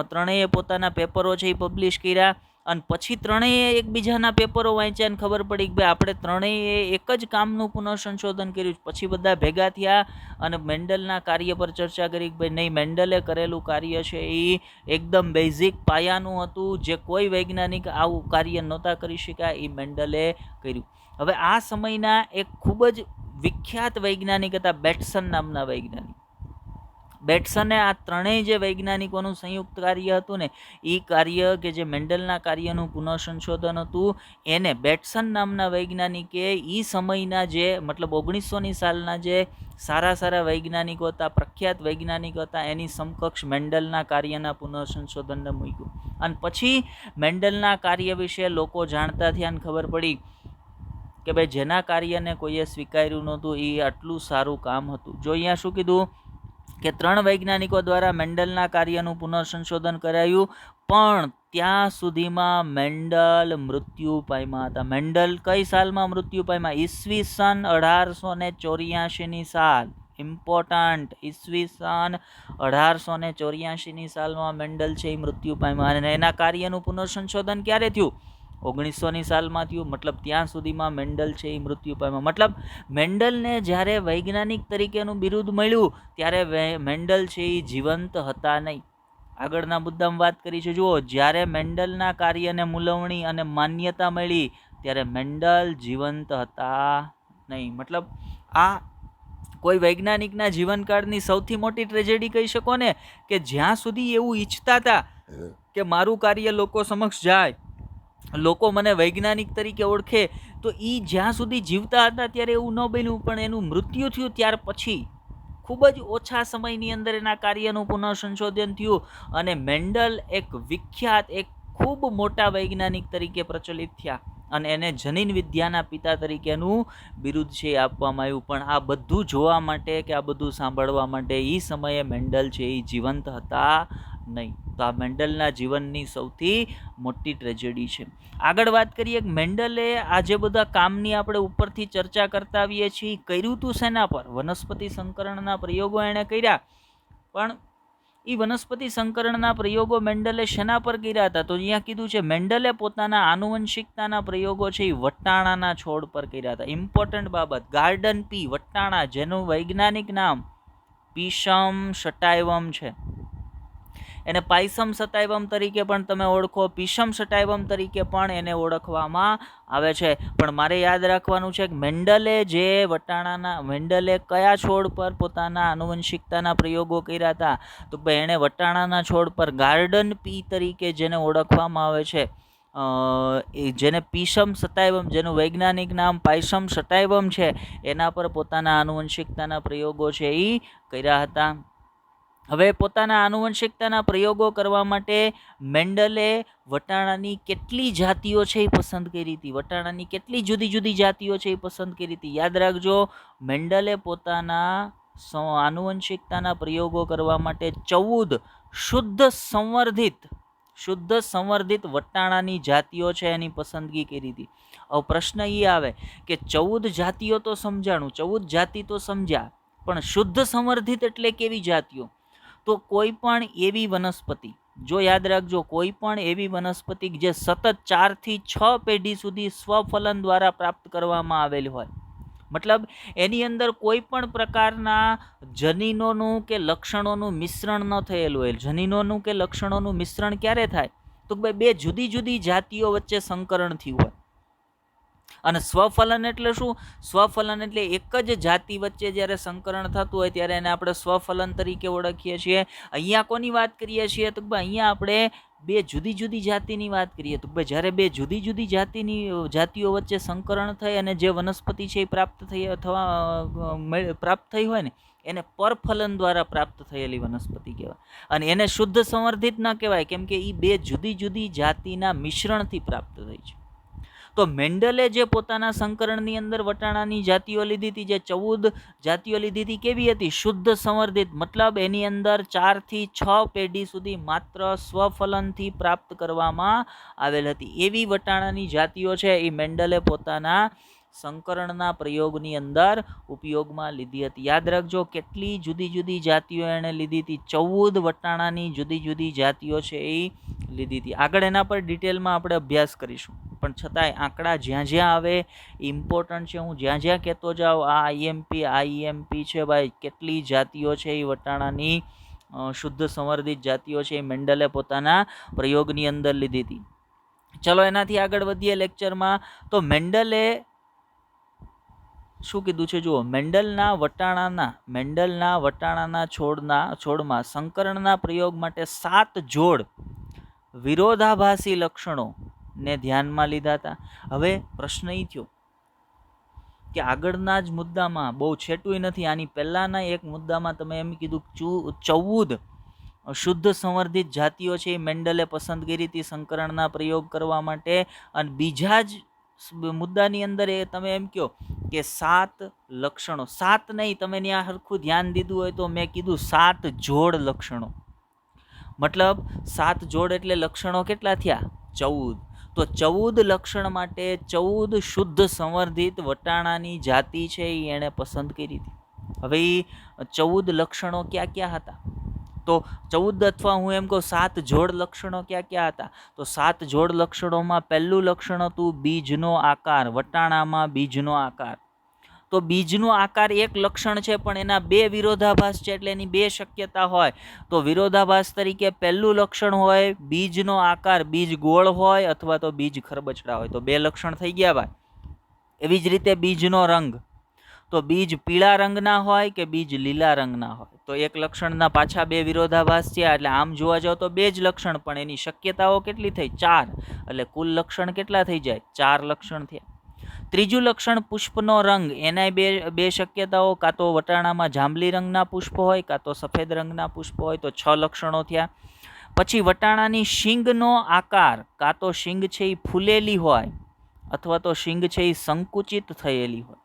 ત્રણેય પોતાના પેપરો છે એ પબ્લિશ કર્યા. અને પછી ત્રણેય એકબીજાના પેપરો વાંચ્યા અને ખબર પડી કે ભાઈ આપણે ત્રણેય એક જ કામનું પુનઃસંશોધન કર્યું. પછી બધા ભેગા થયા અને મેન્ડલના કાર્ય પર ચર્ચા કરી કે ભાઈ નહીં, મેન્ડલે કરેલું કાર્ય છે એ એકદમ બેઝિક પાયાનું હતું, જે કોઈ વૈજ્ઞાનિક આવું કાર્ય નહોતા કરી શક્યા, એ મેન્ડલે કર્યું. હવે આ સમયના એક ખૂબ જ વિખ્યાત વૈજ્ઞાનિક હતા, બેટ્સન નામના વૈજ્ઞાનિક. બેટ્સને આ ત્રણેય જે વૈજ્ઞાનિકોનું સંયુક્ત કાર્ય હતું ને, એ કાર્ય કે જે મેન્ડલના કાર્યનું પુનઃસંશોધન હતું, એને બેટ્સન નામના વૈજ્ઞાનિકે એ સમયના જે મતલબ 1900ની સાલના જે સારા વૈજ્ઞાનિકો હતા, પ્રખ્યાત વૈજ્ઞાનિકો હતા, એની સમકક્ષ મેન્ડલના કાર્યના પુનઃસંશોધનને મૂક્યું. અને પછી મેન્ડલના કાર્ય વિશે લોકો જાણતા થયા અને ખબર પડી કે ભાઈ જેના કાર્યને કોઈએ સ્વીકાર્યું નહોતું એ આટલું સારું કામ હતું. જો અહીંયા શું કીધું કે 3 વૈજ્ઞાનિકો દ્વારા મેન્ડલના કાર્યનું પુનઃસંશોધન કરાયું, પણ ત્યાં સુધીમાં મેન્ડલ મૃત્યુ પામ્યા હતા. મેન્ડલ કઈ સાલમાં મૃત્યુ પામ્યા? ઈસવીસન 1884ની સાલ. ઇમ્પોર્ટન્ટ, ઈસવીસન 1884ની સાલમાં મેન્ડલ છે એ મૃત્યુ પામ્યા. અને એના કાર્યનું પુનઃસંશોધન ક્યારે થયું? 1900ની સાલમાં થયું. મતલબ ત્યાં સુધીમાં મેન્ડલ છે એ મૃત્યુ પામ્યા. મતલબ મેન્ડલને જ્યારે વૈજ્ઞાનિક તરીકેનું બિરુદ મળ્યું ત્યારે મેન્ડલ છે એ જીવંત હતા નહીં. આગળના મુદ્દામાં વાત કરી છે, જુઓ, જ્યારે મેન્ડલના કાર્યને મૂલવણી અને માન્યતા મળી ત્યારે મેન્ડલ જીવંત હતા નહીં. મતલબ આ કોઈ વૈજ્ઞાનિકના જીવનકાળની સૌથી મોટી ટ્રેજેડી કહી શકો ને, કે જ્યાં સુધી એવું ઈચ્છતા હતા કે મારું કાર્ય લોકો સમક્ષ જાય, લોકો મને વૈજ્ઞાનિક તરીકે ઓળખે, તો એ જ્યાં સુધી જીવતા હતા ત્યારે એવું ન બન્યું. પણ એનું મૃત્યુ થયું ત્યાર પછી ખૂબ જ ઓછા સમયની અંદર એના કાર્યનું પુનઃસંશોધન થયું અને મેન્ડલ એક વિખ્યાત, એક ખૂબ મોટા વૈજ્ઞાનિક તરીકે પ્રચલિત થયા અને એને જનીન વિદ્યાના પિતા તરીકેનું બિરુદ છે આપવામાં આવ્યું. પણ આ બધું જોવા માટે કે આ બધું સાંભળવા માટે એ સમયે મેન્ડલ છે એ જીવંત હતા નહીં. તો આ મેન્ડલના જીવનની સૌથી મોટી ટ્રેજેડી છે. આગળ વાત કરીએ કે મેન્ડલે આ જે બધા કામની આપણે ઉપરથી ચર્ચા કરતા આવીએ છીએ, કર્યું હતું શેના પર? વનસ્પતિ સંકરણના પ્રયોગો એણે કર્યા. પણ એ વનસ્પતિ સંકરણના પ્રયોગો મેન્ડલે શેના પર કર્યા હતા? તો અહીંયા કીધું છે મેન્ડલે પોતાના આનુવંશિકતાના પ્રયોગો છે એ વટાણાના છોડ પર કર્યા હતા. ઇમ્પોર્ટન્ટ બાબત, ગાર્ડન પી, વટાણા, જેનું વૈજ્ઞાનિક નામ પીસમ સટાઇવમ છે. એને પાયસમ સટાઇવમ તરીકે પણ તમે ઓળખો, પીસમ સટાઇવમ તરીકે પણ એને ઓળખવામાં આવે છે. પણ મારે યાદ રાખવાનું છે કે મેન્ડલે કયા છોડ પર પોતાના આનુવંશિકતાના પ્રયોગો કર્યા હતા? તો ભાઈ એણે વટાણાના છોડ પર ગાર્ડન પી તરીકે જેને ઓળખવામાં આવે છે, જેને પીસમ સટાઇવમ, જેનું વૈજ્ઞાનિક નામ પાયસમ સટાઇવમ છે, એના પર પોતાના આનુવંશિકતાના પ્રયોગો છે એ કર્યા હતા. હવે પોતાના આનુવંશિકતાના પ્રયોગો કરવા માટે મેન્ડલે વટાણાની કેટલી જાતિઓ છે એ પસંદ કરી હતી? વટાણાની કેટલી જુદી જુદી જાતિઓ છે એ પસંદ કરી હતી? યાદ રાખજો, મેન્ડલે પોતાના આનુવંશિકતાના પ્રયોગો કરવા માટે 14 શુદ્ધ સંવર્ધિત વટાણાની જાતિઓ છે એની પસંદગી કરી હતી. હવે પ્રશ્ન એ આવે કે 14 જાતિઓ તો સમજાણું, 14 જાતિ તો સમજ્યા, પણ શુદ્ધ સંવર્ધિત એટલે કેવી જાતિઓ? તો કોઈ પણ એવી વનસ્પતિ, જો યાદ રાખજો, કોઈ પણ એવી વનસ્પતિ જે સતત 4 થી 6 પેઢી સુધી સ્વફલન દ્વારા પ્રાપ્ત કરવામાં આવેલી હોય, મતલબ એની અંદર કોઈ પણ પ્રકારના જનીનોનું કે લક્ષણોનું મિશ્રણ ન થયેલું હોય. જનીનોનું કે લક્ષણોનું મિશ્રણ ક્યારે થાય? તો ભાઈ બે જુદી જુદી જાતિઓ વચ્ચે સંકરણ થયું હોય. અને સ્વફલન એટલે શું? સ્વફલન એટલે એક જ જાતિ વચ્ચે જ્યારે સંકરણ થતું હોય ત્યારે એને આપણે સ્વફલન તરીકે ઓળખીએ છીએ. અહીંયા કોની વાત કરીએ છીએ? તો અહીંયા આપણે બે જુદી જુદી જાતિની વાત કરીએ. તો જ્યારે બે જુદી જુદી જાતિઓ વચ્ચે સંકરણ થઈ અને જે વનસ્પતિ છે એ પ્રાપ્ત થઈ હોય ને, એને પરફલન દ્વારા પ્રાપ્ત થયેલી વનસ્પતિ કહેવાય. અને એને શુદ્ધ સંવર્ધિત ન કહેવાય, કેમ કે એ બે જુદી જુદી જાતિના મિશ્રણથી પ્રાપ્ત થઈ છે. તો મેન્ડલે જે પોતાના સંકરણની અંદર વટાણાની જાતિઓ લીધી હતી, જે 14 જાતિઓ લીધી હતી, કેવી હતી? શુદ્ધ સંવર્ધિત, મતલબ એની અંદર 4 થી 6 પેઢી સુધી માત્ર સ્વફલનથી પ્રાપ્ત કરવામાં આવેલ હતી. એવી વટાણાની જાતિઓ છે એ મેન્ડલે પોતાના સંકરણના પ્રયોગની અંદર ઉપયોગમાં લીધી હતી. યાદ રાખજો, કેટલી જુદી જુદી જાતિઓ એણે લીધી હતી? 14 વટાણાની જુદી જુદી જાતિઓ છે એ લીધી હતી. આગળ એના પર ડિટેલમાં આપણે અભ્યાસ કરીશું, પણ છતાંય આંકડા જ્યાં જ્યાં આવે ઇમ્પોર્ટન્ટ છે. હું જ્યાં જ્યાં કહેતો જાઉં આ આઈએમપી છે ભાઈ, કેટલી જાતિઓ છે એ વટાણાની શુદ્ધ સંવર્ધિત જાતિઓ છે એ મેન્ડલે પોતાના પ્રયોગની અંદર લીધી હતી. ચલો એનાથી આગળ વધીએ લેક્ચરમાં. તો મેન્ડલે શું કીધું છે જુઓ, મેન્ડલના વટાણાના છોડમાં સંકરણના પ્રયોગ માટે 7 જોડ વિરોધાભાસી લક્ષણો ને ધ્યાનમાં લીધા હતા. હવે પ્રશ્ન એ થયો કે આગળના જ મુદ્દામાં, બહુ છેટું નથી, આની પહેલાના એક મુદ્દામાં તમે એમ કીધું 14 શુદ્ધ સંવર્ધિત જાતિઓ છે એ મેન્ડલે પસંદ કરી હતી સંકરણના પ્રયોગ કરવા માટે, અને બીજા જ મુદ્દાની અંદર એ તમે એમ કહો કે 7 લક્ષણો, 7 નહીં, તમે ત્યાં સરખું ધ્યાન દીધું હોય તો મેં કીધું 7 જોડ લક્ષણો, મતલબ 7 જોડ એટલે લક્ષણો કેટલા થયા? 14. તો 14 લક્ષણ માટે 14 શુદ્ધ સંવર્ધિત વટાણાની જાતિ છે એ એણે પસંદ કરી હતી. હવે એ 14 લક્ષણો ક્યાં ક્યાં હતા? તો 14 અથવા હું એમ કહું 7 જોડ લક્ષણો ક્યાં ક્યાં હતા? તો 7 જોડ લક્ષણોમાં પહેલું લક્ષણ હતું બીજનો આકાર, વટાણામાં બીજનો આકાર. તો બીજનો આકાર એક લક્ષણ છે, પણ એના 2 વિરોધાભાસ છે, એટલે એની 2 શક્યતા હોય. તો વિરોધાભાસ તરીકે પહેલું લક્ષણ હોય બીજનો આકાર, બીજ ગોળ હોય અથવા તો બીજ ખરબચડા હોય, તો 2 લક્ષણ થઈ ગયા ભાઈ. એવી જ રીતે બીજનો રંગ, તો બીજ પીળા રંગના હોય કે બીજ લીલા રંગના હોય, તો એક લક્ષણના પાછા 2 વિરોધાભાસ થયા. એટલે આમ જોવા જાવ તો 2 જ લક્ષણ, પણ એની શક્યતાઓ કેટલી થઈ? 4. એટલે કુલ લક્ષણ કેટલા થઈ જાય? 4 લક્ષણ થયા. ત્રીજું લક્ષણ પુષ્પનો રંગ, એના 2 શક્યતાઓ, કાં તો વટાણામાં જાંબલી રંગના પુષ્પ હોય કાં તો સફેદ રંગના પુષ્પ હોય, તો 6 લક્ષણો થયા. પછી વટાણાની શીંગનો આકાર, કાં તો શીંગ છે એ ફૂલેલી હોય અથવા તો શીંગ છે એ સંકુચિત થયેલી હોય,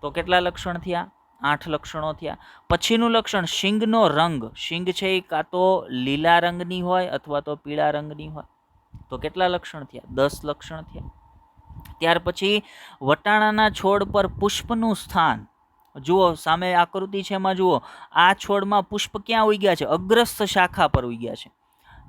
તો કેટલા લક્ષણ થયા? 8 લક્ષણો થયા. પછીનું લક્ષણ શીંગનો રંગ, શીંગ છે એ કાં તો લીલા રંગની હોય અથવા તો પીળા રંગની હોય, તો કેટલા લક્ષણ થયા? 10 લક્ષણ થયા. ત્યાર પછી વટાણાના છોડ પર પુષ્પનું સ્થાન, જુઓ સામે આકૃતિ છે એમાં જુઓ, આ છોડમાં પુષ્પ ક્યાં ઉગ્યા છે? અગ્રસ્થ શાખા પર ઉગ્યા છે.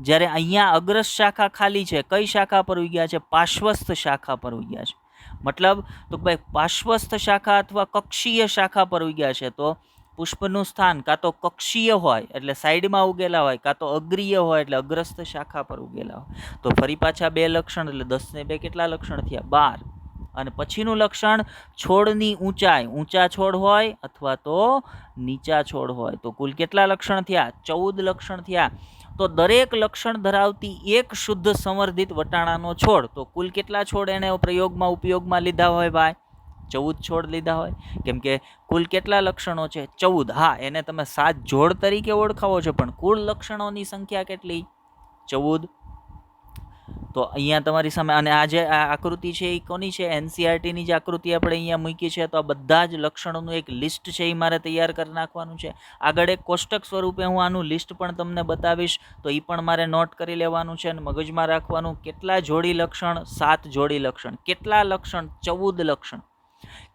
જ્યારે અહીંયા અગ્રસ્થ શાખા ખાલી છે, કઈ શાખા પર ઉગ્યા છે? પાર્શ્વસ્થ શાખા પર ઉગ્યા છે. મતલબ તો ભાઈ પાર્શ્વસ્થ શાખા અથવા કક્ષીય શાખા પર ઉગ્યા છે. તો પુષ્પનું સ્થાન કાં તો કક્ષીય હોય એટલે સાઈડમાં ઉગેલા હોય, કાં તો અગ્રીય હોય એટલે અગ્રસ્ત શાખા પર ઉગેલા હોય. તો ફરી પાછા 2 લક્ષણ એટલે 10 ને 2 કેટલા લક્ષણ થયા? 12. અને પછીનું લક્ષણ છોડની ઊંચાઈ, ઊંચા છોડ હોય અથવા તો નીચા છોડ હોય. તો કુલ કેટલા લક્ષણ થયા? 14 લક્ષણ થયા. તો દરેક લક્ષણ ધરાવતી એક શુદ્ધ સંવર્ધિત વટાણાનો છોડ, તો કુલ કેટલા છોડ એને પ્રયોગમાં ઉપયોગમાં લીધા હોય ભાઈ? 14 છોડ લીધા હોય. કેમ કે કુલ કેટલા લક્ષણો છે? 14. હા, એને તમે 7 જોડ તરીકે ઓળખાવો છો, પણ કુલ લક્ષણોની સંખ્યા કેટલી? 14. તો અહીંયા તમારી સામે, અને આ જે આકૃતિ છે એ કોની છે? એનસીઈઆરટીની જે આકૃતિ આપણે અહીંયા મૂકી છે. તો આ બધા જ લક્ષણોનું એક લિસ્ટ છે એ મારે તૈયાર કરી નાખવાનું છે. આગળ એક કોષ્ટક સ્વરૂપે હું આનું લિસ્ટ પણ તમને બતાવીશ, તો એ પણ મારે નોટ કરી લેવાનું છે અને મગજમાં રાખવાનું. કેટલા જોડી લક્ષણ? 7 જોડી લક્ષણ. કેટલા લક્ષણ? 14 લક્ષણ.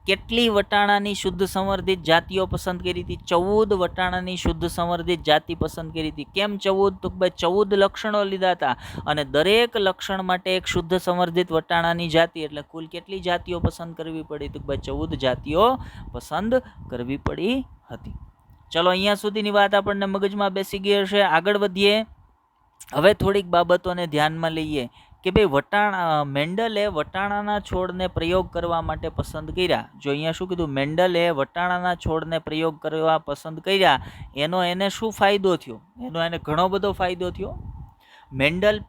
કેટલી વટાણાની શુદ્ધ સંવર્ધિત જાતિઓ પસંદ કરી હતી? 14 વટાણાની શુદ્ધ સંવર્ધિત જાતિ પસંદ કરી હતી. કેમ 14? તો ભાઈ 14 લક્ષણો લીધા હતા અને દરેક લક્ષણ માટે એક શુદ્ધ સંવર્ધિત વટાણાની જાતિ, એટલે કુલ કેટલી જાતિઓ પસંદ કરવી પડી? તો ભાઈ 14 જાતિઓ પસંદ કરવી પડી હતી. ચલો, અહીંયા સુધીની વાત આપણને મગજમાં બેસી ગઈ હશે. આગળ વધીએ. હવે થોડીક બાબતોને ધ્યાનમાં લઈએ કે ભાઈ મેન્ડલે વટાણાના છોડને પ્રયોગ કરવા માટે પસંદ કર્યા. જો અહીંયા શું કીધું? મેન્ડલે વટાણાના છોડને પ્રયોગ કરવા પસંદ કર્યા. એને શું ફાયદો થયો? એને ઘણો બધો ફાયદો થયો. મેન્ડલ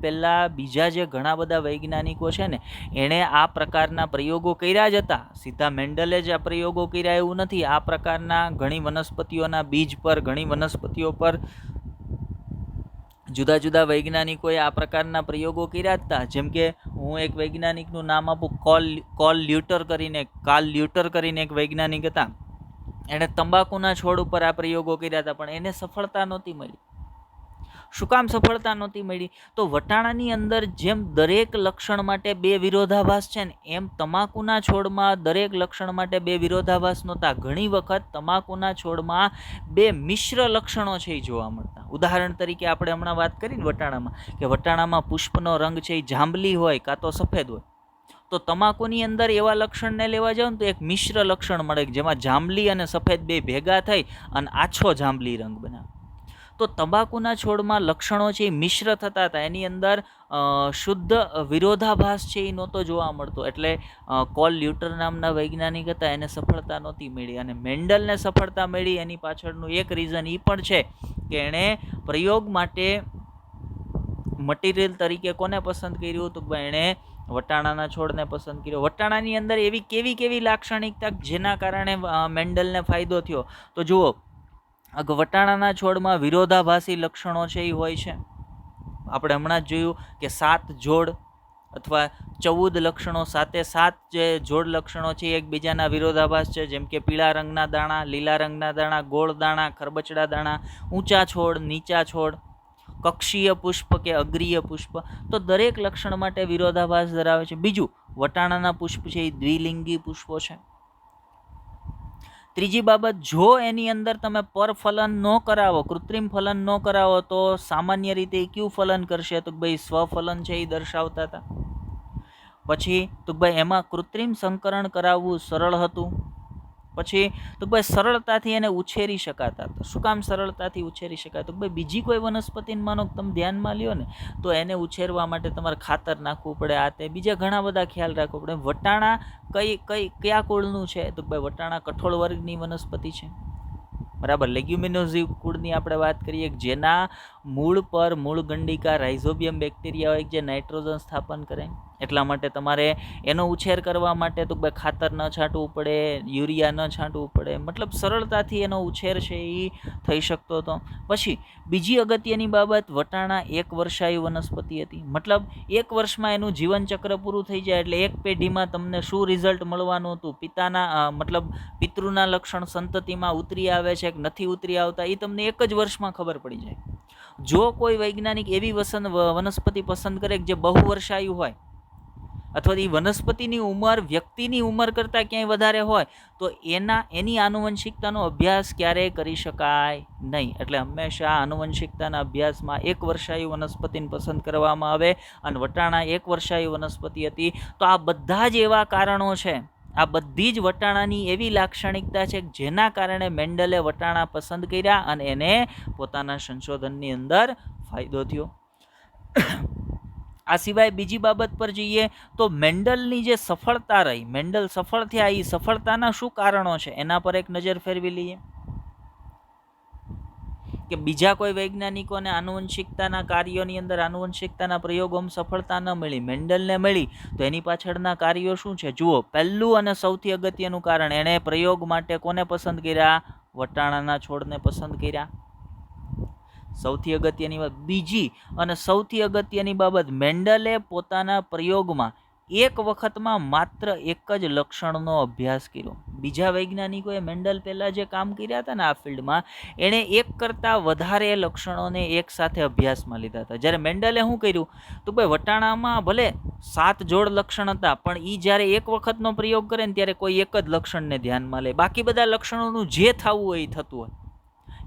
પહેલા બીજા જે ઘણા બધા વૈજ્ઞાનિકો છે ને, એણે આ પ્રકારના પ્રયોગો કર્યા જ હતા. સીધા મેન્ડલે જ આ પ્રયોગો કર્યા એવું નથી. આ પ્રકારના ઘણી વનસ્પતિઓના બીજ પર, ઘણી વનસ્પતિઓ પર જુદા જુદા વૈજ્ઞાનિકોએ આ પ્રકારના પ્રયોગો કર્યા હતા. જેમ કે હું એક વૈજ્ઞાનિકનું નામ આપું, કાર્લ લ્યુટર કરીને એક વૈજ્ઞાનિક હતા. એણે તંબાકુના છોડ ઉપર આ પ્રયોગો કર્યા હતા, પણ એને સફળતા નહોતી મળી. શું કામ સફળતા નહોતી મળી? તો વટાણાની અંદર જેમ દરેક લક્ષણ માટે 2 વિરોધાભાસ છે ને, એમ તમાકુના છોડમાં દરેક લક્ષણ માટે 2 વિરોધાભાસ નહોતા. ઘણી વખત તમાકુના છોડમાં 2 મિશ્ર લક્ષણો છે એ જોવા મળતા. ઉદાહરણ તરીકે આપણે હમણાં વાત કરી ને વટાણામાં, કે વટાણામાં પુષ્પનો રંગ છે એ જાંબલી હોય કાં તો સફેદ હોય. તો તમાકુની અંદર એવા લક્ષણને લેવા જાવ ને તો એક મિશ્ર લક્ષણ મળે, જેમાં જાંબલી અને સફેદ 2 ભેગા થઈ અને આછો જાંબલી રંગ બનાવે. તો તંબાકુના છોડમાં લક્ષણો છે એ મિશ્ર થતા હતા. એની અંદર શુદ્ધ વિરોધાભાસ છે એ નહોતો જોવા મળતો. એટલે કાર્લ લ્યુટર નામના વૈજ્ઞાનિક હતા, એને સફળતા નહોતી મળી. અને મેન્ડલને સફળતા મળી. એની પાછળનું એક રીઝન એ પણ છે કે એણે પ્રયોગ માટે મટીરિયલ તરીકે કોને પસંદ કર્યું? તો એણે વટાણાના છોડને પસંદ કર્યો. વટાણાની અંદર એવી કેવી લાક્ષણિકતા જેના કારણે મેન્ડલને ફાયદો થયો? તો જુઓ, વટાણાના છોડમાં વિરોધાભાસી લક્ષણો છે એ હોય છે. આપણે હમણાં જ જોયું કે 7 જોડ અથવા 14 લક્ષણો, 7 જે જોડ લક્ષણો છે એકબીજાના વિરોધાભાસ છે. જેમ કે પીળા રંગના દાણા, લીલા રંગના દાણા, ગોળ દાણા, ખરબચડા દાણા, ઊંચા છોડ, નીચા છોડ, કક્ષીય પુષ્પ કે અગ્રીય પુષ્પ. તો દરેક લક્ષણ માટે વિરોધાભાસ ધરાવે છે. બીજું, વટાણાના પુષ્પ છે એ દ્વિલિંગી પુષ્પો છે. ત્રીજી બાબત, જો એની અંદર તમે પરફલન ન કરાવો, કૃત્રિમ ફલન ન કરાવો, તો સામાન્ય રીતે કયું ફલન કરશે? તો ભાઈ સ્વફલન છે એ દર્શાવતા હતા. પછી તો ભાઈ એમાં કૃત્રિમ સંકરણ કરાવવું સરળ હતું. પછી તો ભાઈ સરળતાથી એને ઉછેરી શકાતા હતા. શું કામ સરળતાથી ઉછેરી શકાય? તો ભાઈ બીજી કોઈ વનસ્પતિને માનો તમે ધ્યાનમાં લ્યો ને, તો એને ઉછેરવા માટે તમારે ખાતર નાખવું પડે, આ તે બીજા ઘણા બધા ખ્યાલ રાખવો પડે. વટાણા કયા કુળનું છે? તો ભાઈ વટાણા કઠોળ વર્ગની વનસ્પતિ છે, બરાબર. લેગ્યુમિનોઝી કુળની આપણે વાત કરીએ, જેના મૂળ પર મૂળ ગંડિકા રાઇઝોબિયમ બેક્ટેરિયા હોય જે નાઇટ્રોજન સ્થાપન કરે. એટલા માટે તમારે એનો ઉછેર કરવા માટે તો ખાતર ન છાંટવું પડે, યુરિયા ન છાંટવું પડે. મતલબ સરળતાથી એનો ઉછેર છે એ થઈ શકતો હતો. પછી બીજી અગત્યની બાબત, વટાણા 1 વર્ષાયુ વનસ્પતિ હતી. મતલબ 1 વર્ષમાં એનું જીવનચક્ર પૂરું થઈ જાય. એટલે એક પેઢીમાં તમને શું રિઝલ્ટ મળવાનું હતું? પિતૃના લક્ષણ સંતતિમાં ઉતરી આવે છે કે નથી ઉતરી આવતા, એ તમને 1 જ વર્ષમાં ખબર પડી જાય. જો કોઈ વૈજ્ઞાનિક એવી વનસ્પતિ પસંદ કરે જે બહુ વર્ષાયુ હોય, અથવા એ વનસ્પતિની ઉંમર વ્યક્તિની ઉંમર કરતાં ક્યાંય વધારે હોય, તો એની આનુવંશિકતાનો અભ્યાસ ક્યારેય કરી શકાય નહીં. એટલે હંમેશા આનુવંશિકતાના અભ્યાસમાં 1 વર્ષાયુ વનસ્પતિને પસંદ કરવામાં આવે. અને વટાણા 1 વર્ષાયુ વનસ્પતિ હતી. તો આ બધા જ એવા કારણો છે, આ બધી જ વટાણાની એવી લાક્ષણિકતા છે કે જેના કારણે મેન્ડલે વટાણા પસંદ કર્યા અને એને પોતાના સંશોધનની અંદર ફાયદો થયો. આ સિવાય બીજી બાબત પર જઈએ તો મેન્ડલની જે સફળતા રહી, મેન્ડલ સફળ થયા, એ સફળતાના શું કારણો છે એના પર એક નજર ફેરવી લઈએ કે બીજા કોઈ વૈજ્ઞાનિકોને આનુવંશિકતાના કાર્યોની અંદર આનુવંશિકતાના પ્રયોગોમાં સફળતા ન મળી, મેન્ડલને મળી, તો એની પાછળના કાર્યો શું છે? જુઓ, પહેલું અને સૌથી અગત્યનું કારણ, એણે પ્રયોગ માટે કોને પસંદ કર્યા? વટાણાના છોડને પસંદ કર્યા. સૌથી અગત્યની વાત. બીજી અને સૌથી અગત્યની બાબત, મેન્ડલે પોતાના પ્રયોગમાં એક વખતમાં માત્ર એક જ લક્ષણનો અભ્યાસ કર્યો. બીજા વૈજ્ઞાનિકોએ મેન્ડલ પહેલાં જે કામ કર્યા હતા ને આ ફિલ્ડમાં, એણે એક કરતાં વધારે લક્ષણોને એક સાથે અભ્યાસમાં લીધા હતા. જ્યારે મેન્ડલે શું કર્યું તો ભાઈ વટાણામાં ભલે 7 જોડ લક્ષણ હતા, પણ એ જ્યારે એક વખતનો પ્રયોગ કરે ને ત્યારે કોઈ એક જ લક્ષણને ધ્યાનમાં લે, બાકી બધા લક્ષણોનું જે થવું હોય એ થતું હોય.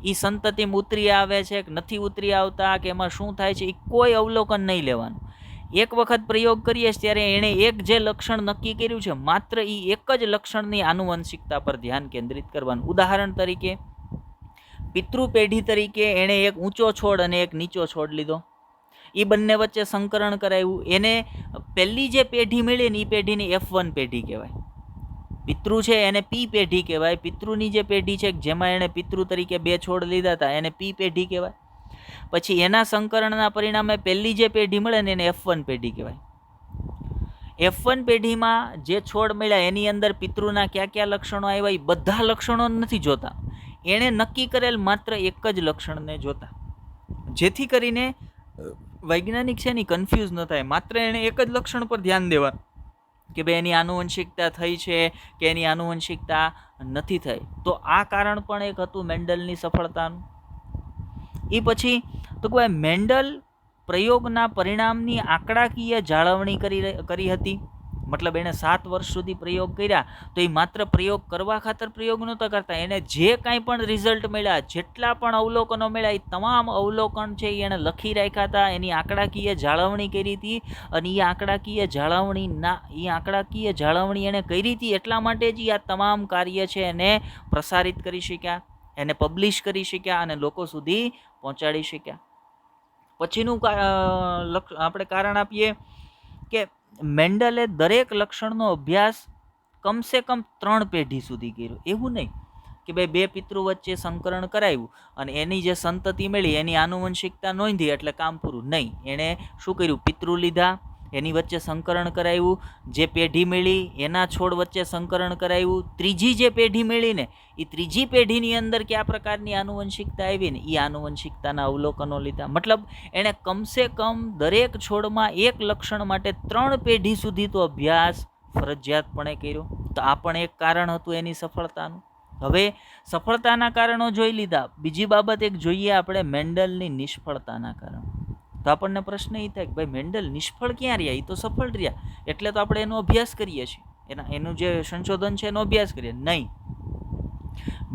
એ સંતતિમાં ઉતરી આવે છે કે નથી ઉતરી આવતા કે એમાં શું થાય છે, એ કોઈ અવલોકન નહીં લેવાનું. એક વખત પ્રયોગ કરીએ ત્યારે એણે એક જે લક્ષણ નક્કી કર્યું છે, માત્ર એ એક જ લક્ષણની આનુવંશિકતા પર ધ્યાન કેન્દ્રિત કરવાનું. ઉદાહરણ તરીકે, પિતૃ પેઢી તરીકે એણે એક ઊંચો છોડ અને એક નીચો છોડ લીધો, એ બંને વચ્ચે સંકરણ કરાવ્યું. એને પહેલી જે પેઢી મળી ને એ પેઢીની F1 પેઢી કહેવાય. પિતૃ છે એને P પેઢી કહેવાય. પિતૃની જે પેઢી છે જેમાં એણે પિતૃ તરીકે 2 છોડ લીધા હતા એને P પેઢી કહેવાય. પછી એના સંકરણના પરિણામે પહેલી જે પેઢી મળે ને એને F1 પેઢી કહેવાય. F1 પેઢીમાં જે છોડ મળ્યા એની અંદર પિતૃના કયા કયા લક્ષણો આવ્યા એ બધા લક્ષણો નથી જોતા, એણે નક્કી કરેલ માત્ર એક જ લક્ષણને જોતા, જેથી કરીને વૈજ્ઞાનિક છે ને કન્ફ્યુઝ ન થાય. માત્ર એણે એક જ લક્ષણ પર ધ્યાન દેવાનું કે ભાઈ એની આનુવંશિકતા થઈ છે કે એની આનુવંશિકતા નથી થઈ. તો આ કારણ પણ એક હતું મેન્ડલની સફળતાનું. એ પછી તો કે ભાઈ મેન્ડલ પ્રયોગના પરિણામની આંકડાકીય જાળવણી કરી હતી. મતલબ એણે 7 વર્ષ સુધી પ્રયોગ કર્યા તો એ માત્ર પ્રયોગ કરવા ખાતર પ્રયોગ નહોતા કરતા, એને જે કાંઈ પણ રિઝલ્ટ મળ્યા, જેટલા પણ અવલોકનો મળ્યા, એ તમામ અવલોકન છે એ એણે લખી રાખ્યા હતા, એની આંકડાકીય જાળવણી કરી હતી. અને એ આંકડાકીય જાળવણી એણે કરી હતી એટલા માટે જ આ તમામ કાર્ય છે એને પ્રસારિત કરી શક્યા, એને પબ્લિશ કરી શક્યા અને લોકો સુધી પહોંચાડી શક્યા. પછીનું આપણે કારણ આપીએ કે મેન્ડલે દરેક લક્ષણનો અભ્યાસ કમસે કમ 3 પેઢી સુધી કર્યો. એવું નહીં કે ભાઈ 2 પિતૃ વચ્ચે સંકરણ કરાવ્યું અને એની જે સંતતિ મળી એની આનુવંશિકતા નોંધી એટલે કામ પૂરું. નહીં, એણે શું કર્યું? પિતૃ લીધા, એની વચ્ચે સંકરણ કરાવ્યું, જે પેઢી મળી એના છોડ વચ્ચે સંકરણ કરાવ્યું, ત્રીજી જે પેઢી મળી ને એ ત્રીજી પેઢીની અંદર કયા પ્રકારની આનુવંશિકતા આવી ને એ આનુવંશિકતાના અવલોકનો લીધા. મતલબ એણે કમસે કમ દરેક છોડમાં એક લક્ષણ માટે 3 પેઢી સુધી તો અભ્યાસ ફરજિયાતપણે કર્યો. તો આ પણ એક કારણ હતું એની સફળતાનું. હવે સફળતાના કારણો જોઈ લીધા, બીજી બાબત એક જોઈએ આપણે મેન્ડલની નિષ્ફળતાના કારણો. તો આપણને પ્રશ્ન એ થાય કે ભાઈ મેન્ડલ નિષ્ફળ ક્યાં રહ્યા? એ તો સફળ રહ્યા, એટલે તો આપણે એનો અભ્યાસ કરીએ છીએ, એનું જે સંશોધન છે એનો અભ્યાસ કરીએ. નહીં,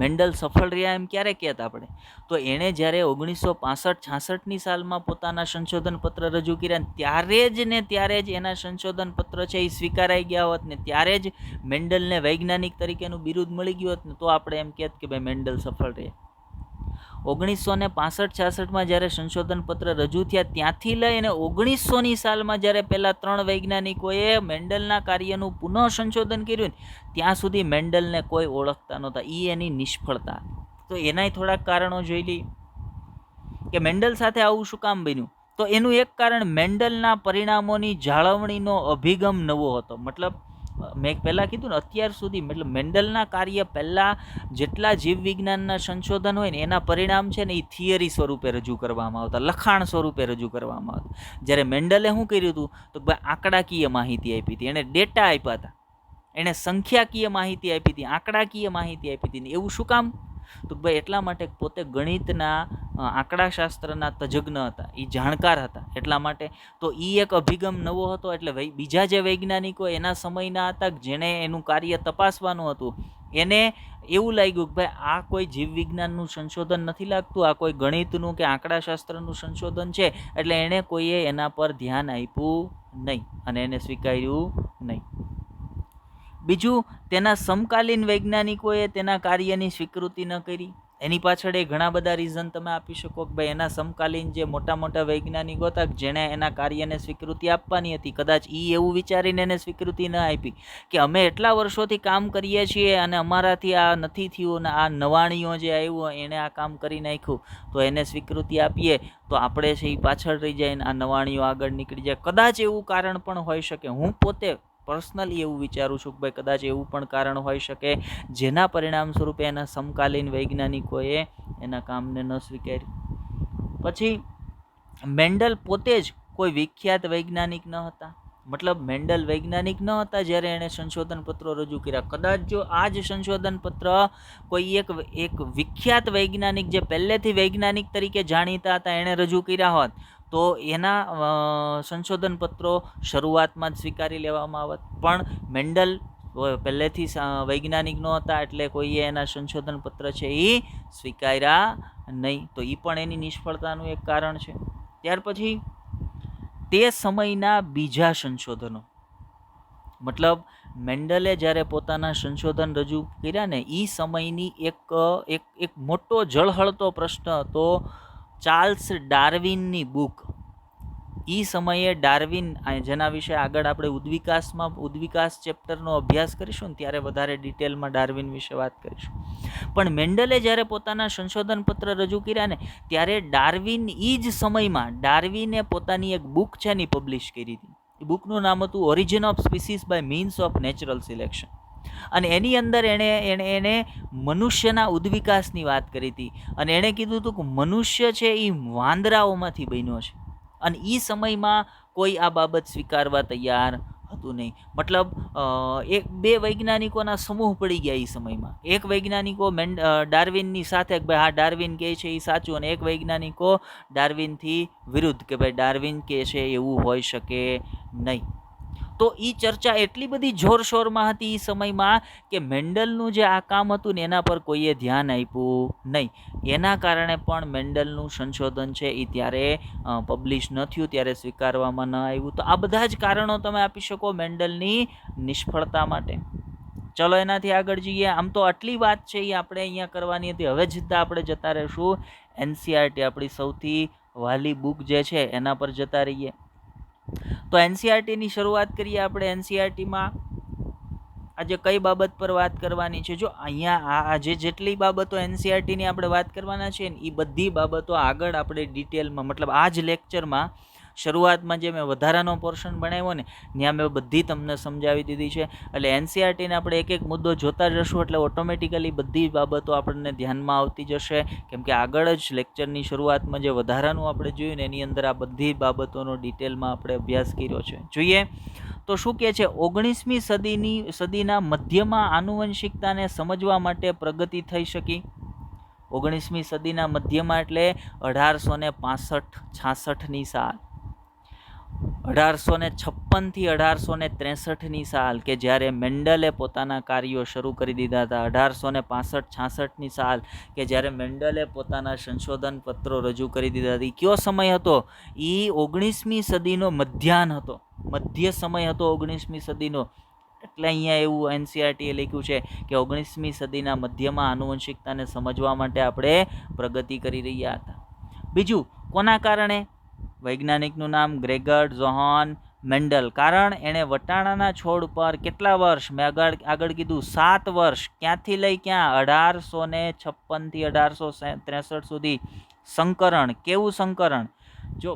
મેન્ડલ સફળ રહ્યા એમ ક્યારે કહેતા આપણે? તો એણે જ્યારે 1965-66ની સાલમાં પોતાના સંશોધન પત્ર રજૂ કર્યા ત્યારે જ એના સંશોધન પત્ર છે એ સ્વીકારાઈ ગયા હોત ને ત્યારે જ મેન્ડલને વૈજ્ઞાનિક તરીકેનું બિરુદ મળી ગયું હોત ને તો આપણે એમ કહેત કે ભાઈ મેન્ડલ સફળ રહ્યા. 1965-66માં જ્યારે સંશોધન પત્ર રજૂ થયા ત્યાંથી લઈને 1900ની સાલમાં જ્યારે પહેલા 3 વૈજ્ઞાનિકોએ મેન્ડલના કાર્યનું પુનઃ સંશોધન કર્યું ત્યાં સુધી મેન્ડલને કોઈ ઓળખતા નહોતા. એ એની નિષ્ફળતા. તો એનાય થોડાક કારણો જોઈ લઈએ કે મેન્ડલ સાથે આવું શું કામ બન્યું. તો એનું એક કારણ મેન્ડલના પરિણામોની જાળવણીનો અભિગમ નવો હતો. મતલબ મેં પહેલાં કીધું ને, અત્યાર સુધી મતલબ મેન્ડલના કાર્ય પહેલાં જેટલા જીવવિજ્ઞાનના સંશોધન હોય ને એના પરિણામ છે ને એ થિયરી સ્વરૂપે રજૂ કરવામાં આવતા, લખાણ સ્વરૂપે રજૂ કરવામાં આવતા. જ્યારે મેન્ડલે શું કર્યું હતું તો ભાઈ આંકડાકીય માહિતી આપી હતી, એણે ડેટા આપ્યા હતા, એણે સંખ્યાકીય માહિતી આપી હતી, આંકડાકીય માહિતી આપી હતી. એવું શું કામ? તો ભાઈ એટલા માટે પોતે ગણિતના આંકડાશાસ્ત્રના તજજ્ઞ હતા, એ જાણકાર હતા એટલા માટે. તો એ એક અભિગમ નવો હતો. એટલે બીજા જે વૈજ્ઞાનિકો એના સમયના હતા જેણે એનું કાર્ય તપાસવાનું હતું એને એવું લાગ્યું કે ભાઈ આ કોઈ જીવવિજ્ઞાનનું સંશોધન નથી લાગતું, આ કોઈ ગણિતનું કે આંકડાશાસ્ત્રનું સંશોધન છે. એટલે એણે કોઈએ એના પર ધ્યાન આપ્યું નહીં અને એને સ્વીકાર્યું નહીં. બીજું, તેના સમકાલીન વૈજ્ઞાનિકોએ તેના કાર્યની સ્વીકૃતિ ન કરી. એની પાછળ ઘણા બધા રીઝન તમે આપી શકો કે ભાઈ એના સમકાલીન જે મોટા મોટા વૈજ્ઞાનિકો હતા જેણે એના કાર્યને સ્વીકૃતિ આપવાની હતી, કદાચ એ એવું વિચારીને એને સ્વીકૃતિ ન આપી કે અમે એટલા વર્ષોથી કામ કરીએ છીએ અને અમારાથી આ નથી થયું અને આ નવાણીઓ જે આવ્યું એણે આ કામ કરી નાખ્યું, તો એને સ્વીકૃતિ આપીએ તો આપણે છે એ પાછળ રહી જાય ને આ નવાણીઓ આગળ નીકળી જાય. કદાચ એવું કારણ પણ હોઈ શકે. હું પોતે પર્સનલી એવું વિચારું છું કે ભાઈ કદાચ એવું પણ કારણ હોઈ શકે જેના પરિણામ સ્વરૂપે એના સમકાલીન વૈજ્ઞાનિકોએ એના કામને ન સ્વીકાર્યું. પછી મેન્ડલ પોતે જ કોઈ વિખ્યાત વૈજ્ઞાનિક ન હતા. મતલબ મેન્ડલ વૈજ્ઞાનિક ન હતા જ્યારે એણે સંશોધન પત્રો રજૂ કર્યા. કદાચ જો આ જ સંશોધન પત્ર કોઈ એક વિખ્યાત વૈજ્ઞાનિક જે પહેલેથી વૈજ્ઞાનિક તરીકે જાણીતા હતા એણે રજૂ કર્યા હોત તો એના સંશોધન પત્રો શરૂઆતમાં જ સ્વીકારી લેવામાં આવત. પણ મેન્ડલ પહેલેથી વૈજ્ઞાનિક ન હતા એટલે કોઈએ એના સંશોધન પત્ર છે એ સ્વીકાર્યા નહીં. તો એ પણ એની નિષ્ફળતાનું એક કારણ છે. ત્યાર પછી તે સમયના બીજા સંશોધનો, મતલબ મેન્ડલે જ્યારે પોતાના સંશોધન રજૂ કર્યા ને એ સમયની એક મોટો ઝળહળતો પ્રશ્ન હતો ચાર્લ્સ ડાર્વિનની બુક. એ સમયે ડાર્વિન, જેના વિશે આગળ આપણે ઉદ્વિકાસ ચેપ્ટરનો અભ્યાસ કરીશું ને ત્યારે વધારે ડિટેલમાં ડાર્વિન વિશે વાત કરીશું. પણ મેન્ડલે જ્યારે પોતાના સંશોધન પત્ર રજૂ કર્યા ને ત્યારે ડાર્વિન એ જ સમયમાં ડાર્વિને પોતાની એક બુક છે ને પબ્લિશ કરી હતી. એ બુકનું નામ હતું origin of species by means of natural selection. અને એની અંદર એણે મનુષ્યના ઉદ્વિકાસની વાત કરી હતી અને એણે કીધું હતું કે મનુષ્ય છે એ વાંદરાઓમાંથી બન્યો છે. અને એ સમયમાં કોઈ આ બાબત સ્વીકારવા તૈયાર હતું નહીં. મતલબ બે વૈજ્ઞાનિકોના સમૂહ પડી ગયા એ સમયમાં. એક વૈજ્ઞાનિકો ડાર્વિનની સાથે ભાઈ હા ડાર્વિન કહે છે એ સાચું, અને એક વૈજ્ઞાનિકો ડાર્વિનથી વિરુદ્ધ કે ભાઈ ડાર્વિન કહે છે એવું હોઈ શકે નહીં. તો એ ચર્ચા એટલી બધી જોરશોરમાં હતી એ સમયમાં કે મેન્ડલનું જે આ કામ હતું ને એના પર કોઈએ ધ્યાન આપ્યું નહીં. એના કારણે પણ મેન્ડલનું સંશોધન છે એ ત્યારે પબ્લિશ ન થયું, ત્યારે સ્વીકારવામાં ન આવ્યું. તો આ બધા જ કારણો તમે આપી શકો મેન્ડલની નિષ્ફળતા માટે. ચલો એનાથી આગળ જઈએ. આમ તો આટલી વાત છે એ આપણે અહીંયા કરવાની હતી. હવે જતાં આપણે જતા રહીશું NCERT, આપણી સૌથી વાલી બુક જે છે એના પર જતા રહીએ. તો NCERTની શરૂઆત કરીએ આપણે. NCERTમાં આજે કઈ બાબત પર વાત કરવાની છે? જો અહીંયા આજે જેટલી બાબતો NCERTની આપણે વાત કરવાના છે ને એ બધી બાબતો આગળ આપણે ડિટેલમાં, મતલબ આ જ લેક્ચરમાં શરૂઆતમાં જે મેં વધારાનો પોર્શન બનાવ્યો ને ત્યાં મેં બધી તમને સમજાવી દીધી છે. એટલે NCERTને આપણે એક એક મુદ્દો જોતા જશું એટલે ઓટોમેટિકલી બધી બાબતો આપણને ધ્યાનમાં આવતી જશે. કેમ કે આગળ જ લેક્ચરની શરૂઆતમાં જે વધારાનું આપણે જોયું ને એની અંદર આ બધી બાબતોનો ડિટેલમાં આપણે અભ્યાસ કર્યો છે. જોઈએ તો શું કહે છે, 19મી સદીના મધ્યમાં આનુવંશિકતાને સમજવા માટે પ્રગતિ થઈ શકી. 19મી સદીના મધ્યમાં એટલે 1865-66ની સાલ, 1856 થી 1863ની સાલ કે જ્યારે મેન્ડલે પોતાના કાર્યો શરૂ કરી દીધા હતા. 1865-66ની સાલ કે જ્યારે મેન્ડલે પોતાના સંશોધન પત્રો રજૂ કરી દીધા હતા. કયો સમય હતો? એ 19મી સદીનો મધ્યાહન હતો, મધ્ય સમય હતો 19મી સદીનો. એટલે અહીંયા એવું NCERTએ લખ્યું છે કે 19મી સદીના મધ્યમાં આનુવંશિકતાને સમજવા માટે આપણે પ્રગતિ કરી રહ્યા હતા. બીજું, કોના કારણે? વૈજ્ઞાનિકનું નામ ગ્રેગર જોહાન મેન્ડલ. કારણ એણે વટાણાના છોડ પર કેટલા વર્ષ? મેં આગળ કીધું 7 વર્ષ. ક્યાંથી લઈ ક્યાં? 1856 થી 1863 સુધી સંકરણ. કેવું સંકરણ? જો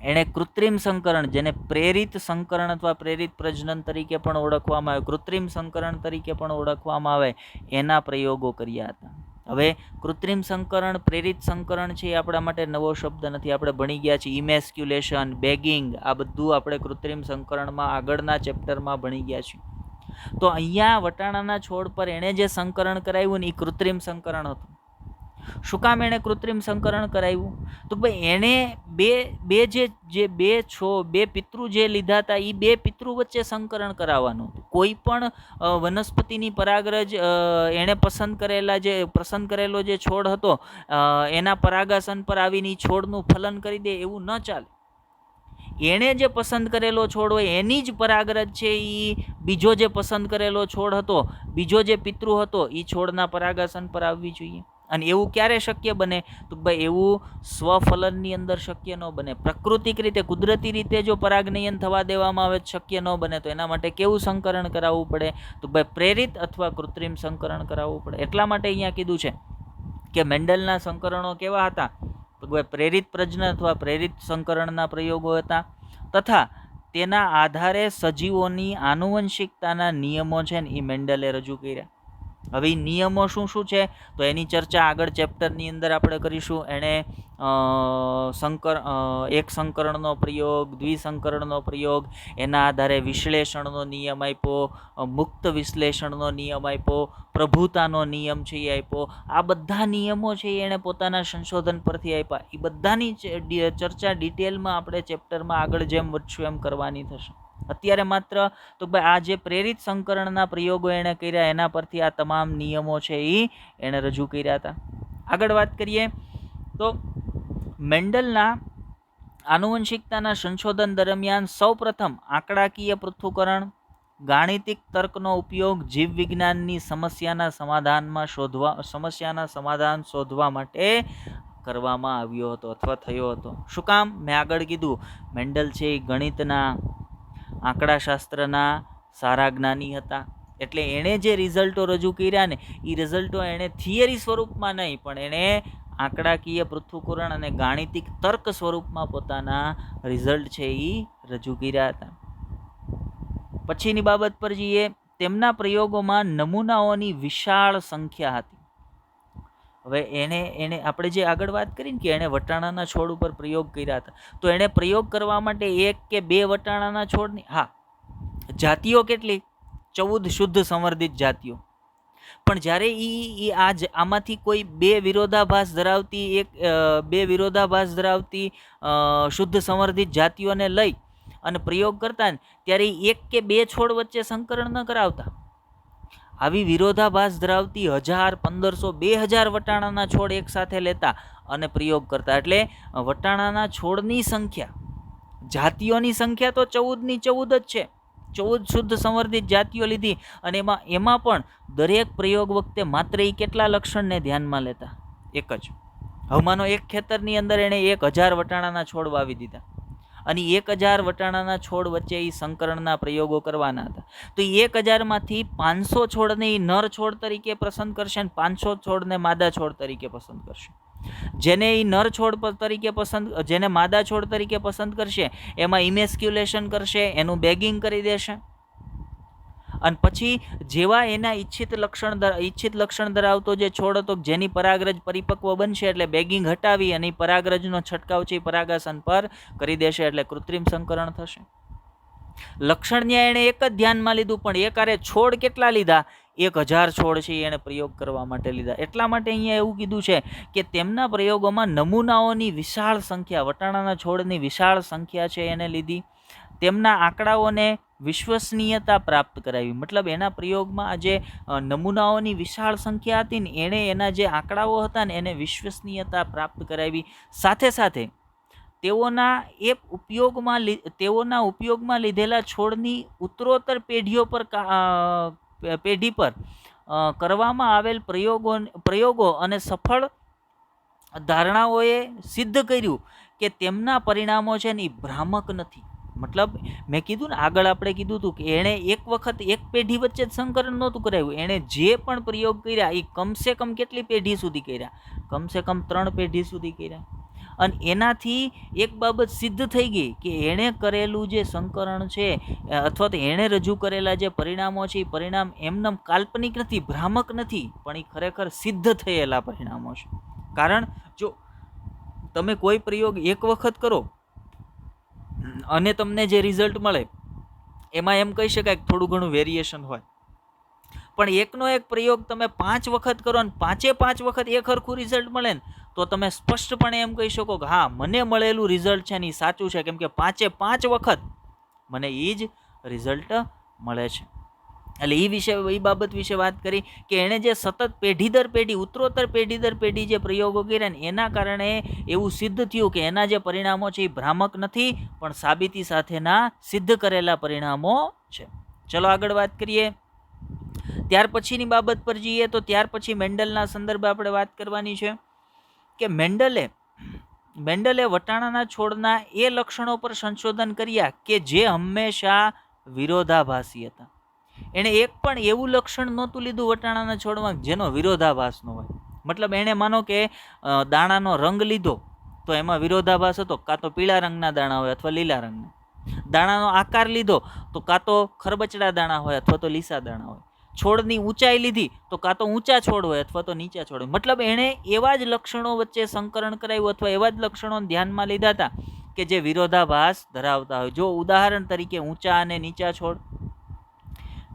એણે કૃત્રિમ સંકરણ, જેને પ્રેરિત સંકરણ અથવા પ્રેરિત પ્રજનન તરીકે પણ ઓળખવામાં આવે, કૃત્રિમ સંકરણ તરીકે પણ ઓળખવામાં આવે, એના પ્રયોગો કર્યા હતા. હવે કૃત્રિમ સંકરણ, પ્રેરિત સંકરણ છે એ આપણા માટે નવો શબ્દ નથી. આપણે ભણી ગયા છીએ ઇમેસ્ક્યુલેશન, બેગિંગ, આ બધું આપણે કૃત્રિમ સંકરણમાં આગળના ચેપ્ટરમાં ભણી ગયા છીએ. તો અહીંયા વટાણાના છોડ પર એણે જે સંકરણ કરાવ્યું ને એ કૃત્રિમ સંકરણ હતું. શું કામ એણે કૃત્રિમ સંકરણ કરાવ્યું? તો ભાઈ એણે બે પિતૃ જે લીધા હતા એ બે પિતૃ વચ્ચે સંકરણ કરાવવાનું હતું. કોઈ પણ વનસ્પતિની પરાગરજ એણે પસંદ કરેલો જે છોડ હતો એના પરાગાસન પર આવીને છોડનું ફલન કરી દે એવું ન ચાલે. એણે જે પસંદ કરેલો છોડ હોય એની જ પરાગરજ છે એ બીજો જે પસંદ કરેલો છોડ હતો, બીજો જે પિતૃ હતો એ છોડના પરાગાસન પર આવવી જોઈએ. અને એવું ક્યારે શક્ય બને? તો ભાઈ એવું સ્વફલનની અંદર શક્ય ન બને. પ્રાકૃતિક રીતે, કુદરતી રીતે જો પરાગનયન થવા દેવામાં આવે શક્ય ન બને તો એના માટે કેવું સંકરણ કરાવવું પડે? તો ભાઈ પ્રેરિત અથવા કૃત્રિમ સંકરણ કરાવવું પડે. એટલા માટે અહીંયા કીધું છે કે મેન્ડલના સંકરણો કેવા હતા? તો ભાઈ પ્રેરિત પ્રજનન અથવા પ્રેરિત સંકરણના પ્રયોગો હતા, તથા તેના આધારે સજીવોની આનુવંશિકતાના નિયમો છે ને એ મેન્ડલે રજૂ કર્યા. હવે નિયમો શું શું છે તો એની ચર્ચા આગળ ચેપ્ટરની અંદર આપણે કરીશું. એણે એક સંકરણનો પ્રયોગ, દ્વિસંકરણનો પ્રયોગ, એના આધારે વિશ્લેષણનો નિયમ આપ્યો, મુક્ત વિશ્લેષણનો નિયમ આપ્યો, પ્રભુતાનો નિયમ છે એ આપ્યો. આ બધા નિયમો છે એણે પોતાના સંશોધન પરથી આપ્યા. એ બધાની ચર્ચા ડિટેલમાં આપણે ચેપ્ટરમાં આગળ જેમ વધશું એમ કરવાની થશે. અત્યારે માત્ર તો ભાઈ આ જે પ્રેરિત સંકરણના પ્રયોગો એણે કર્યા એના પરથી આ તમામ નિયમો છે એ એણે રજૂ કર્યા હતા. આગળ વાત કરીએ તો મેન્ડલના આનુવંશિકતાના સંશોધન દરમિયાન સૌપ્રથમ આંકડાકીય પૃથ્થકરણ, ગાણિતિક તર્કનો ઉપયોગ જીવવિજ્ઞાનની સમસ્યાના સમાધાન શોધવા માટે કરવામાં આવ્યો હતો અથવા થયો હતો. શું કામ? મેં આગળ કીધું મેન્ડલ છે એ ગણિતના, આંકડાશાસ્ત્રના સારા જ્ઞાની હતા. એટલે એણે જે રિઝલ્ટો રજૂ કર્યા ને એ રિઝલ્ટો એણે થિયરી સ્વરૂપમાં નહીં પણ એણે આંકડાકીય પૃથ્થકરણ અને ગાણિતિક તર્ક સ્વરૂપમાં પોતાના રિઝલ્ટ છે એ રજૂ કર્યા હતા. પછીની બાબત પર જઈએ. તેમના પ્રયોગોમાં નમૂનાઓની વિશાળ સંખ્યા હતી. હવે એને આપણે જે આગળ વાત કરી ને કે એણે વટાણાના છોડ ઉપર પ્રયોગ કર્યા હતા, તો એણે પ્રયોગ કરવા માટે 1 કે 2 વટાણાના છોડની, હા, જાતિઓ કેટલી? 14 શુદ્ધ સંવર્ધિત જાતિઓ. પણ જ્યારે આમાંથી કોઈ બે વિરોધાભાસ ધરાવતી શુદ્ધ સંવર્ધિત જાતિઓને લઈ અને પ્રયોગ કરતા ને ત્યારે 1 કે 2 છોડ વચ્ચે સંકરણ ન કરાવતા. આવી વિરોધાભાસ ધરાવતી 1000, 1500, 2000 વટાણાના છોડ એક સાથે લેતા અને પ્રયોગ કરતા. એટલે વટાણાના છોડની સંખ્યા, જાતિઓની સંખ્યા તો 14ની 14 જ છે. 14 શુદ્ધ સંવર્ધિત જાતિઓ લીધી અને એમાં પણ દરેક પ્રયોગ વખતે માત્ર એ કેટલા લક્ષણને ધ્યાનમાં લેતા? એક જ. હવે માનો એક ખેતરની અંદર એણે 1000 વટાણાના છોડ વાવી દીધા અને 1000 વટાણાના છોડ વચ્ચે એ સંકરણના પ્રયોગો કરવાના હતા. તો 1000માંથી 500 છોડને એ નર છોડ તરીકે પસંદ કરશે અને 500 છોડને માદા છોડ તરીકે પસંદ કરશે. જેને એ નર છોડ તરીકે જેને માદા છોડ તરીકે પસંદ કરશે એમાં ઇમેસ્ક્યુલેશન કરશે, એનું બેગિંગ કરી દેશે અને પછી જેવા એના ઈચ્છિત લક્ષણ ધરાવતો જે છોડ હતો જેની પરાગરજ પરિપક્વ બનશે એટલે બેગિંગ હટાવી અને પરાગરજનો છંટકાવ છે પરાગાસન પર કરી દેશે એટલે કૃત્રિમ સંકરણ થશે. લક્ષણને એણે એક જ ધ્યાનમાં લીધું પણ એકારે છોડ કેટલા લીધા? 1000 છોડ છે એણે પ્રયોગ કરવા માટે લીધા. એટલા માટે અહીંયા એવું કીધું છે કે તેમના પ્રયોગોમાં નમૂનાઓની વિશાળ સંખ્યા, વટાણાના છોડની વિશાળ સંખ્યા છે એને લીધી. તેમના આંકડાઓને વિશ્વસનીયતા પ્રાપ્ત કરાવી. મતલબ એના પ્રયોગમાં જે નમૂનાઓની વિશાળ સંખ્યા હતી ને એણે એના જે આંકડાઓ હતા ને એને વિશ્વસનીયતા પ્રાપ્ત કરાવી. સાથે સાથે તેઓના ઉપયોગમાં લીધેલા છોડની ઉત્તરોત્તર પેઢી પર કરવામાં આવેલ પ્રયોગો અને સફળ ધારણાઓએ સિદ્ધ કર્યું કે તેમના પરિણામો છે ને એ ભ્રામક નથી. મતલબ મેં કીધું ને આગળ આપણે કીધું હતું કે એણે એક વખત એક પેઢી વચ્ચે જ સંકરણ નહોતું કરાવ્યું. એણે જે પણ પ્રયોગ કર્યા એ કમસે કમ કેટલી પેઢી સુધી કર્યા? કમસે કમ 3 પેઢી સુધી કર્યા. અને એનાથી એક બાબત સિદ્ધ થઈ ગઈ કે એણે કરેલું જે સંકરણ છે અથવા તો એણે રજૂ કરેલા જે પરિણામો છે એ પરિણામ એમનેમ કાલ્પનિક નથી, ભ્રામક નથી, પણ એ ખરેખર સિદ્ધ થયેલા પરિણામો છે. કારણ જો તમે કોઈ પ્રયોગ એક વખત કરો અને તમને જે રિઝલ્ટ મળે એમાં એમ કહી શકાય કે થોડું ઘણું વેરિએશન હોય, પણ એકનો એક પ્રયોગ તમે 5 વખત કરો અને 5 વખત એક સરખું રિઝલ્ટ મળે ને તો તમે સ્પષ્ટપણે એમ કહી શકો કે હા મને મળેલું રિઝલ્ટ છે ને એ સાચું છે, કેમ કે 5 વખત મને એ જ રિઝલ્ટ મળે છે. એટલે એ બાબત વિશે વાત કરી કે એણે જે સતત પેઢી દર પેઢી ઉત્તરોત્તર પેઢી દર પેઢી જે પ્રયોગો કર્યા ને એના કારણે એવું સિદ્ધ થયું કે એના જે પરિણામો છે એ ભ્રામક નથી પણ સાબિતી સાથેના સિદ્ધ કરેલા પરિણામો છે. ચલો આગળ વાત કરીએ. ત્યાર પછીની બાબત પર જઈએ તો ત્યાર પછી મેન્ડલના સંદર્ભે આપણે વાત કરવાની છે કે મેન્ડલે વટાણાના છોડના એ લક્ષણો પર સંશોધન કર્યા કે જે હંમેશા વિરોધાભાસી હતા. એણે એક પણ એવું લક્ષણ નહોતું લીધું વટાણાના છોડમાં જેનો વિરોધાભાસ ન હોય. મતલબ એણે માનો કે દાણાનો રંગ લીધો તો એમાં વિરોધાભાસ હતો, કાં તો પીળા રંગના દાણા હોય અથવા લીલા રંગના. દાણાનો આકાર લીધો તો કાં તો ખરબચડા દાણા હોય અથવા તો લીસા દાણા હોય. છોડની ઊંચાઈ લીધી તો કાં તો ઊંચા છોડ હોય અથવા તો નીચા છોડ હોય. મતલબ એણે એવા જ લક્ષણો વચ્ચે સંકરણ કરાવ્યું અથવા એવા જ લક્ષણો ધ્યાનમાં લીધા હતા કે જે વિરોધાભાસ ધરાવતા હોય. જો ઉદાહરણ તરીકે ઊંચા અને નીચા છોડ,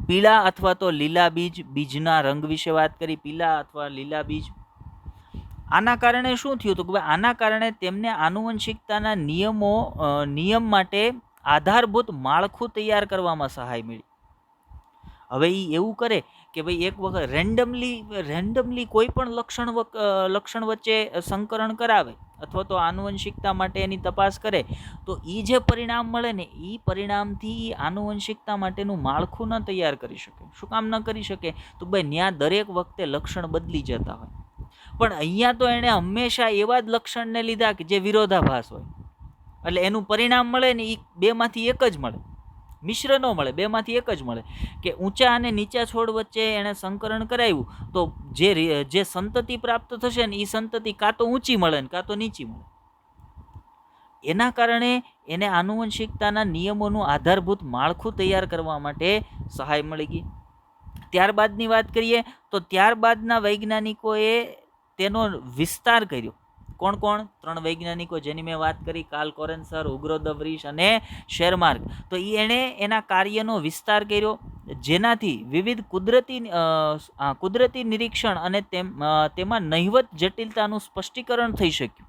પીળા અથવા તો લીલા બીજ, બીજના રંગ વિશે વાત કરી, પીળા અથવા લીલા બીજ. આના કારણે શું થયું હતું કે આના કારણે તેમને આનુવંશિકતાના નિયમ માટે આધારભૂત માળખું તૈયાર કરવામાં સહાય મળી. હવે એ એવું કરે કે ભાઈ એક વખત રેન્ડમલી કોઈ પણ લક્ષણ વચ્ચે સંકરણ કરાવે અથવા તો આનુવંશિકતા માટે એની તપાસ કરે તો એ જે પરિણામ મળે ને એ પરિણામથી આનુવંશિકતા માટેનું માળખું ન તૈયાર કરી શકે. શું કામ ન કરી શકે? તો ભાઈ ત્યાં દરેક વખતે લક્ષણ બદલી જતા હોય. પણ અહીંયા તો એણે હંમેશા એવા જ લક્ષણને લીધા કે જે વિરોધાભાસ હોય, એટલે એનું પરિણામ મળે ને એ બેમાંથી એક જ મળે, મિશ્ર ન મળે, બેમાંથી એક જ મળે. કે ઊંચા અને નીચા છોડ વચ્ચે એણે સંકરણ કરાવ્યું તો જે સંતતિ પ્રાપ્ત થશે ને એ સંતતિ કાં તો ઊંચી મળે ને કાં તો નીચી મળે. એના કારણે એને આનુવંશિકતાના નિયમોનું આધારભૂત માળખું તૈયાર કરવા માટે સહાય મળી ગઈ. ત્યારબાદની વાત કરીએ તો ત્યારબાદના વૈજ્ઞાનિકોએ તેનો વિસ્તાર કર્યો. કોણ? 3 વૈજ્ઞાનિકો જેની મેં વાત કરી, કાર્લ કોરેન્સર, હુગો દ વ્રીસ અને શેરમાર્ક. તો એણે એના કાર્યનો વિસ્તાર કર્યો જેનાથી વિવિધ કુદરતી નિરીક્ષણ અને તેમાં નહિવત જટિલતાનું સ્પષ્ટીકરણ થઈ શક્યું.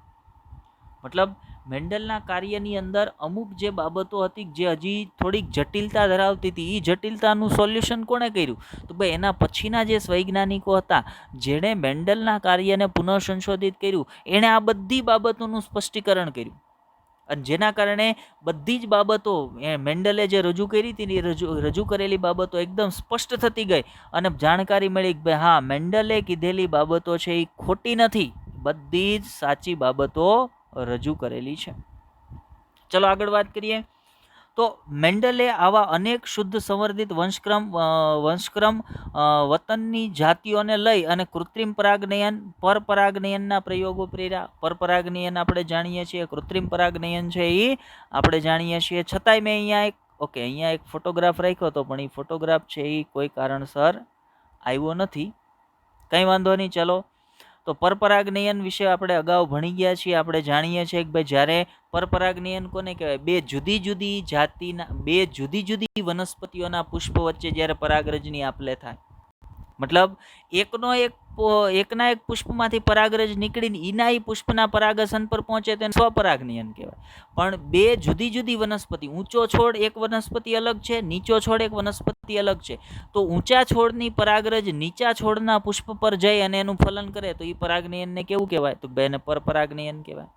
મતલબ મેન્ડલના કાર્યની અંદર અમુક જે બાબતો હતી જે હજી થોડીક જટિલતા ધરાવતી હતી, એ જટિલતાનું સોલ્યુશન કોણે કર્યું? તો ભાઈ એના પછીના જે વૈજ્ઞાનિકો હતા જેણે મેન્ડલના કાર્યને પુનઃસંશોધિત કર્યું, એણે આ બધી બાબતોનું સ્પષ્ટીકરણ કર્યું. અને જેના કારણે બધી જ બાબતો મેન્ડલે જે રજૂ કરી હતી એ રજૂ કરેલી બાબતો એકદમ સ્પષ્ટ થતી ગઈ અને જાણકારી મળી કે ભાઈ હા, મેન્ડલે કીધેલી બાબતો છે એ ખોટી નથી, બધી જ સાચી બાબતો રજૂ કરેલી છે. ચલો આગળ વાત કરીએ તો મેન્ડલે આવા અનેક શુદ્ધ સંવર્ધિત વંશક્રમ વતનની જાતિઓને લઈ અને કૃત્રિમ પરપરાગનયનના પ્રયોગો પ્રેર્યા. પરપરાગનયન આપણે જાણીએ છીએ, કૃત્રિમ પરાગનયન છે એ આપણે જાણીએ છીએ. છતાંય મેં અહીંયા એક ફોટોગ્રાફ રાખ્યો હતો પણ એ ફોટોગ્રાફ છે એ કોઈ કારણસર આવ્યો નથી. કંઈ વાંધો નહીં. ચલો તો પરપરાગનયન વિશે આપણે અગાઉ ભણી ગયા છીએ. આપણે જાણીએ છીએ કે ભાઈ જ્યારે પરપરાગનયન કોને કહેવાય? બે જુદી જુદી વનસ્પતિઓના પુષ્પ વચ્ચે જ્યારે પરાગરજની આપલે થાય, મતલબ એકના એક પુષ્પમાંથી પરાગરજ નીકળીને એના એ પુષ્પના પરાગસન પર પહોંચે તેને સ્વપરાગનયન કહેવાય. પણ બે જુદી જુદી વનસ્પતિ, ઊંચો છોડ એક વનસ્પતિ અલગ છે, નીચો છોડ એક વનસ્પતિ અલગ છે, તો ઊંચા છોડની પરાગરજ નીચા છોડના પુષ્પ પર જઈ અને એનું ફલન કરે તો એ પરાગનયનને કેવું કહેવાય? તો એને પરપરાગનયન કહેવાય.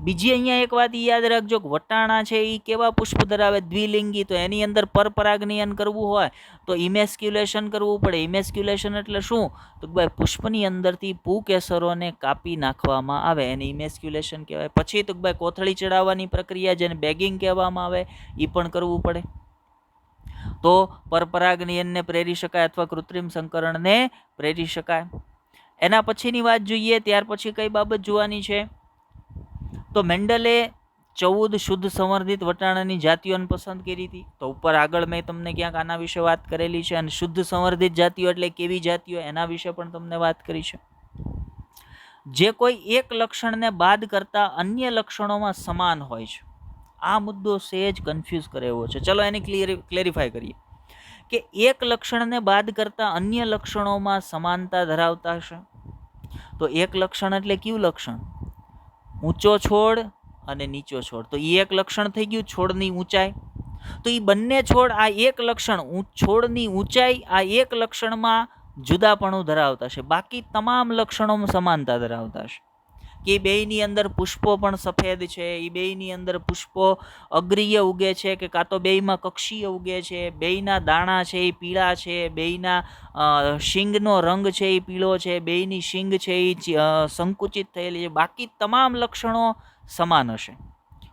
બીજી અહીંયા એક વાત યાદ રાખજો કે વટાણા છે એ કેવા પુષ્પ ધરાવે? દ્વિલિંગી. તો એની અંદર પરપરાગનયન કરવું હોય તો ઇમેસ્ક્યુલેશન કરવું પડે. ઇમેસ્ક્યુલેશન એટલે શું? તો ભાઈ પુષ્પની અંદરથી પુંકેસરોને કાપી નાખવામાં આવે, એને ઇમેસ્ક્યુલેશન કહેવાય. પછી તો ભાઈ કોથળી ચડાવવાની પ્રક્રિયા જેને બેગિંગ કહેવામાં આવે એ પણ કરવું પડે. તો પરપરાગનયનને પ્રેરી શકાય અથવા કૃત્રિમ સંકરણને પ્રેરી શકાય. એના પછીની વાત જોઈએ. ત્યાર પછી કઈ બાબત જોવાની છે? તો મેન્ડલે 14 શુદ્ધ સંવર્ધિત વટાણાની જાતિઓને પસંદ કરી હતી. તો ઉપર આગળ મેં તમને ક્યાંક આના વિશે વાત કરેલી છે. અને શુદ્ધ સંવર્ધિત જાતિઓ એટલે કેવી જાતિઓ એના વિશે પણ તમને વાત કરી છે. જે કોઈ એક લક્ષણને બાદ કરતા અન્ય લક્ષણોમાં સમાન હોય છે. આ મુદ્દો સહેજ કન્ફ્યુઝ કરે એવો છે. ચલો એને ક્લેરિફાય કરીએ કે એક લક્ષણને બાદ કરતા અન્ય લક્ષણોમાં સમાનતા ધરાવતા હશે. તો એક લક્ષણ એટલે કયું લક્ષણ? ઊંચો છોડ અને નીચો છોડ. તો એ એક લક્ષણ થઈ ગયું છોડની ઊંચાઈ. તો એ બંને છોડ આ એક લક્ષણ છોડની ઊંચાઈ આ એક લક્ષણમાં જુદાપણું ધરાવતા છે, બાકી તમામ લક્ષણોમાં સમાનતા ધરાવતા છે. કે બેયની અંદર પુષ્પો પણ સફેદ છે, એ બેયની અંદર પુષ્પો અગ્રીય ઉગે છે કે કાં તો બેયમાં કક્ષીય ઉગે છે, બેયના દાણા છે એ પીળા છે, બેયના શીંગનો રંગ છે એ પીળો છે, બેયની શીંગ છે એ સંકુચિત થયેલી છે, બાકી તમામ લક્ષણો સમાન હશે.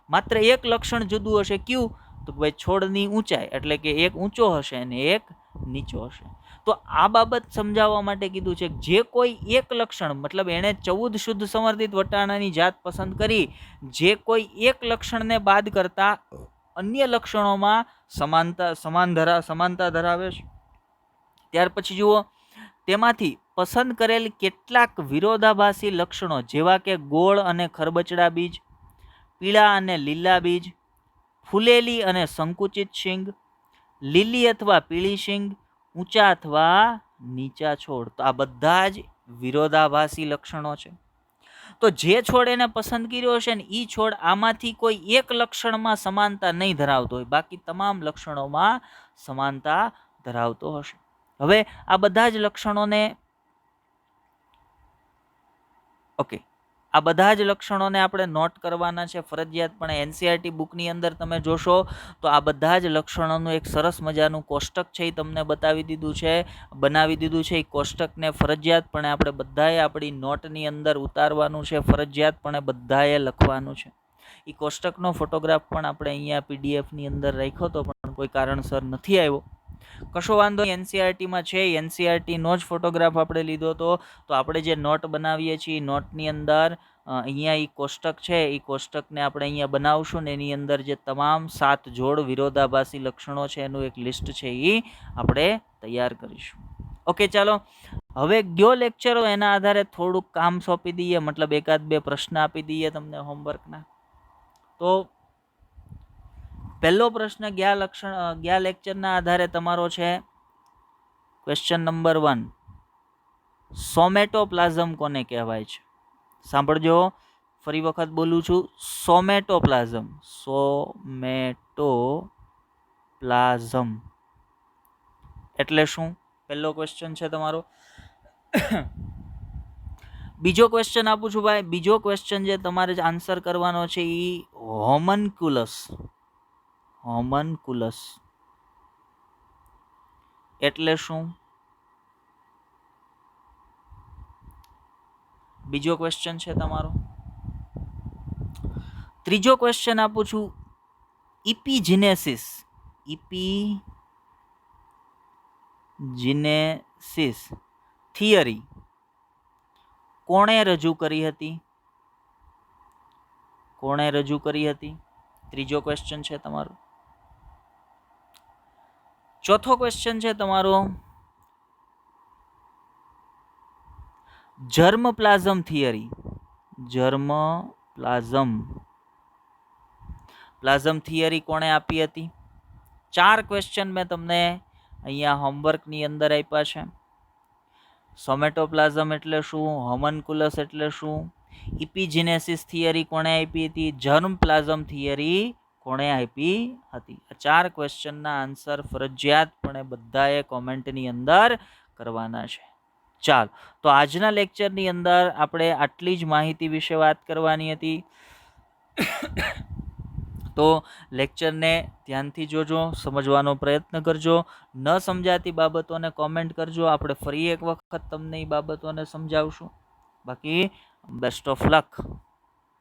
માત્ર એક લક્ષણ જુદું હશે. કયું? તો ભાઈ છોડની ઊંચાઈ, એટલે કે એક ઊંચો હશે અને એક નીચો હશે. તો આ બાબત સમજાવવા માટે કીધું છે કે જે કોઈ એક લક્ષણ, મતલબ એણે 14 શુદ્ધ સંવર્ધિત વટાણાની જાત પસંદ કરી, જે કોઈ એક લક્ષણને બાદ કરતા અન્ય લક્ષણોમાં સમાનતા ધરાવે છે. ત્યાર પછી જુઓ, તેમાંથી પસંદ કરેલ કેટલાક વિરોધાભાસી લક્ષણો જેવા કે ગોળ અને ખરબચડા બીજ, પીળા અને લીલા બીજ, ફૂલેલી અને સંકુચિત શીંગ, લીલી અથવા પીળી શીંગ, ઊંચા અથવા નીચા છોડ, તો આ બધા જ વિરોધાભાસી લક્ષણો છે. તો જે છોડ એને પસંદ કર્યો હશે ને એ છોડ આમાંથી કોઈ એક લક્ષણમાં સમાનતા નહીં ધરાવતો હોય, બાકી તમામ લક્ષણોમાં સમાનતા ધરાવતો હશે. હવે આ બધા જ લક્ષણોને આ બધા જ લક્ષણોને આપણે નોટ કરવાના છે ફરજિયાતપણે. એનસીઈઆરટી બુકની અંદર તમે જોશો તો આ બધા જ લક્ષણોનું એક સરસ મજાનું કોષ્ટક છે એ તમને બનાવી દીધું છે. એ કોષ્ટકને ફરજિયાતપણે આપણે બધાએ આપણી નોટની અંદર ઉતારવાનું છે, ફરજિયાતપણે બધાએ લખવાનું છે. એ કોષ્ટકનો ફોટોગ્રાફ પણ આપણે અહીંયા પીડીએફની અંદર રાખ્યો હતો, પણ કોઈ કારણસર નથી આવ્યો. કશો વાંધો નહીં, એનસીઈઆરટીમાં છે, એનસીઈઆરટીનો જ ફોટોગ્રાફ આપણે લીધો હતો. તો આપણે જે નોટ બનાવીએ છીએ નોટની અંદર અહીંયા એ કોષ્ટક છે, એ કોષ્ટકને આપણે અહીંયા બનાવશું ને એની અંદર જે તમામ 7 જોડ વિરોધાભાસી લક્ષણો છે એનું એક લિસ્ટ છે એ આપણે તૈયાર કરીશું. ઓકે, ચાલો હવે ગયો લેક્ચર, એના આધારે થોડુંક કામ સોંપી દઈએ, મતલબ 1-2 પ્રશ્ન આપી દઈએ તમને હોમવર્કના. તો પહેલો પ્રશ્ન ગયા લેક્ચરના આધારે તમારો છે ક્વેશ્ચન નંબર 1, સોમેટોપ્લાઝમ કોને કહેવાય છે? સાંભળજો, ફરી વખત બોલું છું, સોમેટોપ્લાઝમ. સોમેટોપ્લાઝમ એટલે શું? પહેલો ક્વેશ્ચન છે તમારો. બીજો ક્વેશ્ચન આપું છું ભાઈ. બીજો ક્વેશ્ચન જે તમારે આન્સર કરવાનો છે એ હોમન્ક્યુલસ. હોમન્ક્યુલસ એટલે શું? બીજો ક્વેશ્ચન છે તમારો. ત્રીજો ક્વેશ્ચન આપું છું, ઇપિજિનેસિસ. ઇપિજિનેસિસ થિયરી કોણે રજૂ કરી હતી? કોણે રજૂ કરી હતી? ત્રીજો ક્વેશ્ચન છે તમારો. ચોથો ક્વેશ્ચન છે તમારો, જર્મપ્લાઝમ થિયરી. પ્લાઝમ થિયરી કોણે આપી હતી? 4 ક્વેશ્ચન મેં તમને અહીંયા હોમવર્કની અંદર આપ્યા છે. સોમેટોપ્લાઝમ એટલે શું? હોમન્ક્યુલસ એટલે શું? ઇપિજિનેસિસ થિયરી કોણે આપી હતી? જર્મપ્લાઝમ થિયરી કોણે આપી હતી? આ 4 ક્વેશ્ચનના આન્સર ફરજિયાતપણે બધાએ કોમેન્ટની અંદર કરવાના છે. ચાલ, તો આજના લેક્ચરની અંદર આપણે આટલી જ માહિતી વિશે વાત કરવાની હતી. તો લેક્ચરને ધ્યાનથી જોજો, સમજવાનો પ્રયત્ન કરજો. ન સમજાતી બાબતોને કોમેન્ટ કરજો, આપણે ફરી એક વખત તમને એ બાબતોને સમજાવશું. બાકી બેસ્ટ ઓફ લક.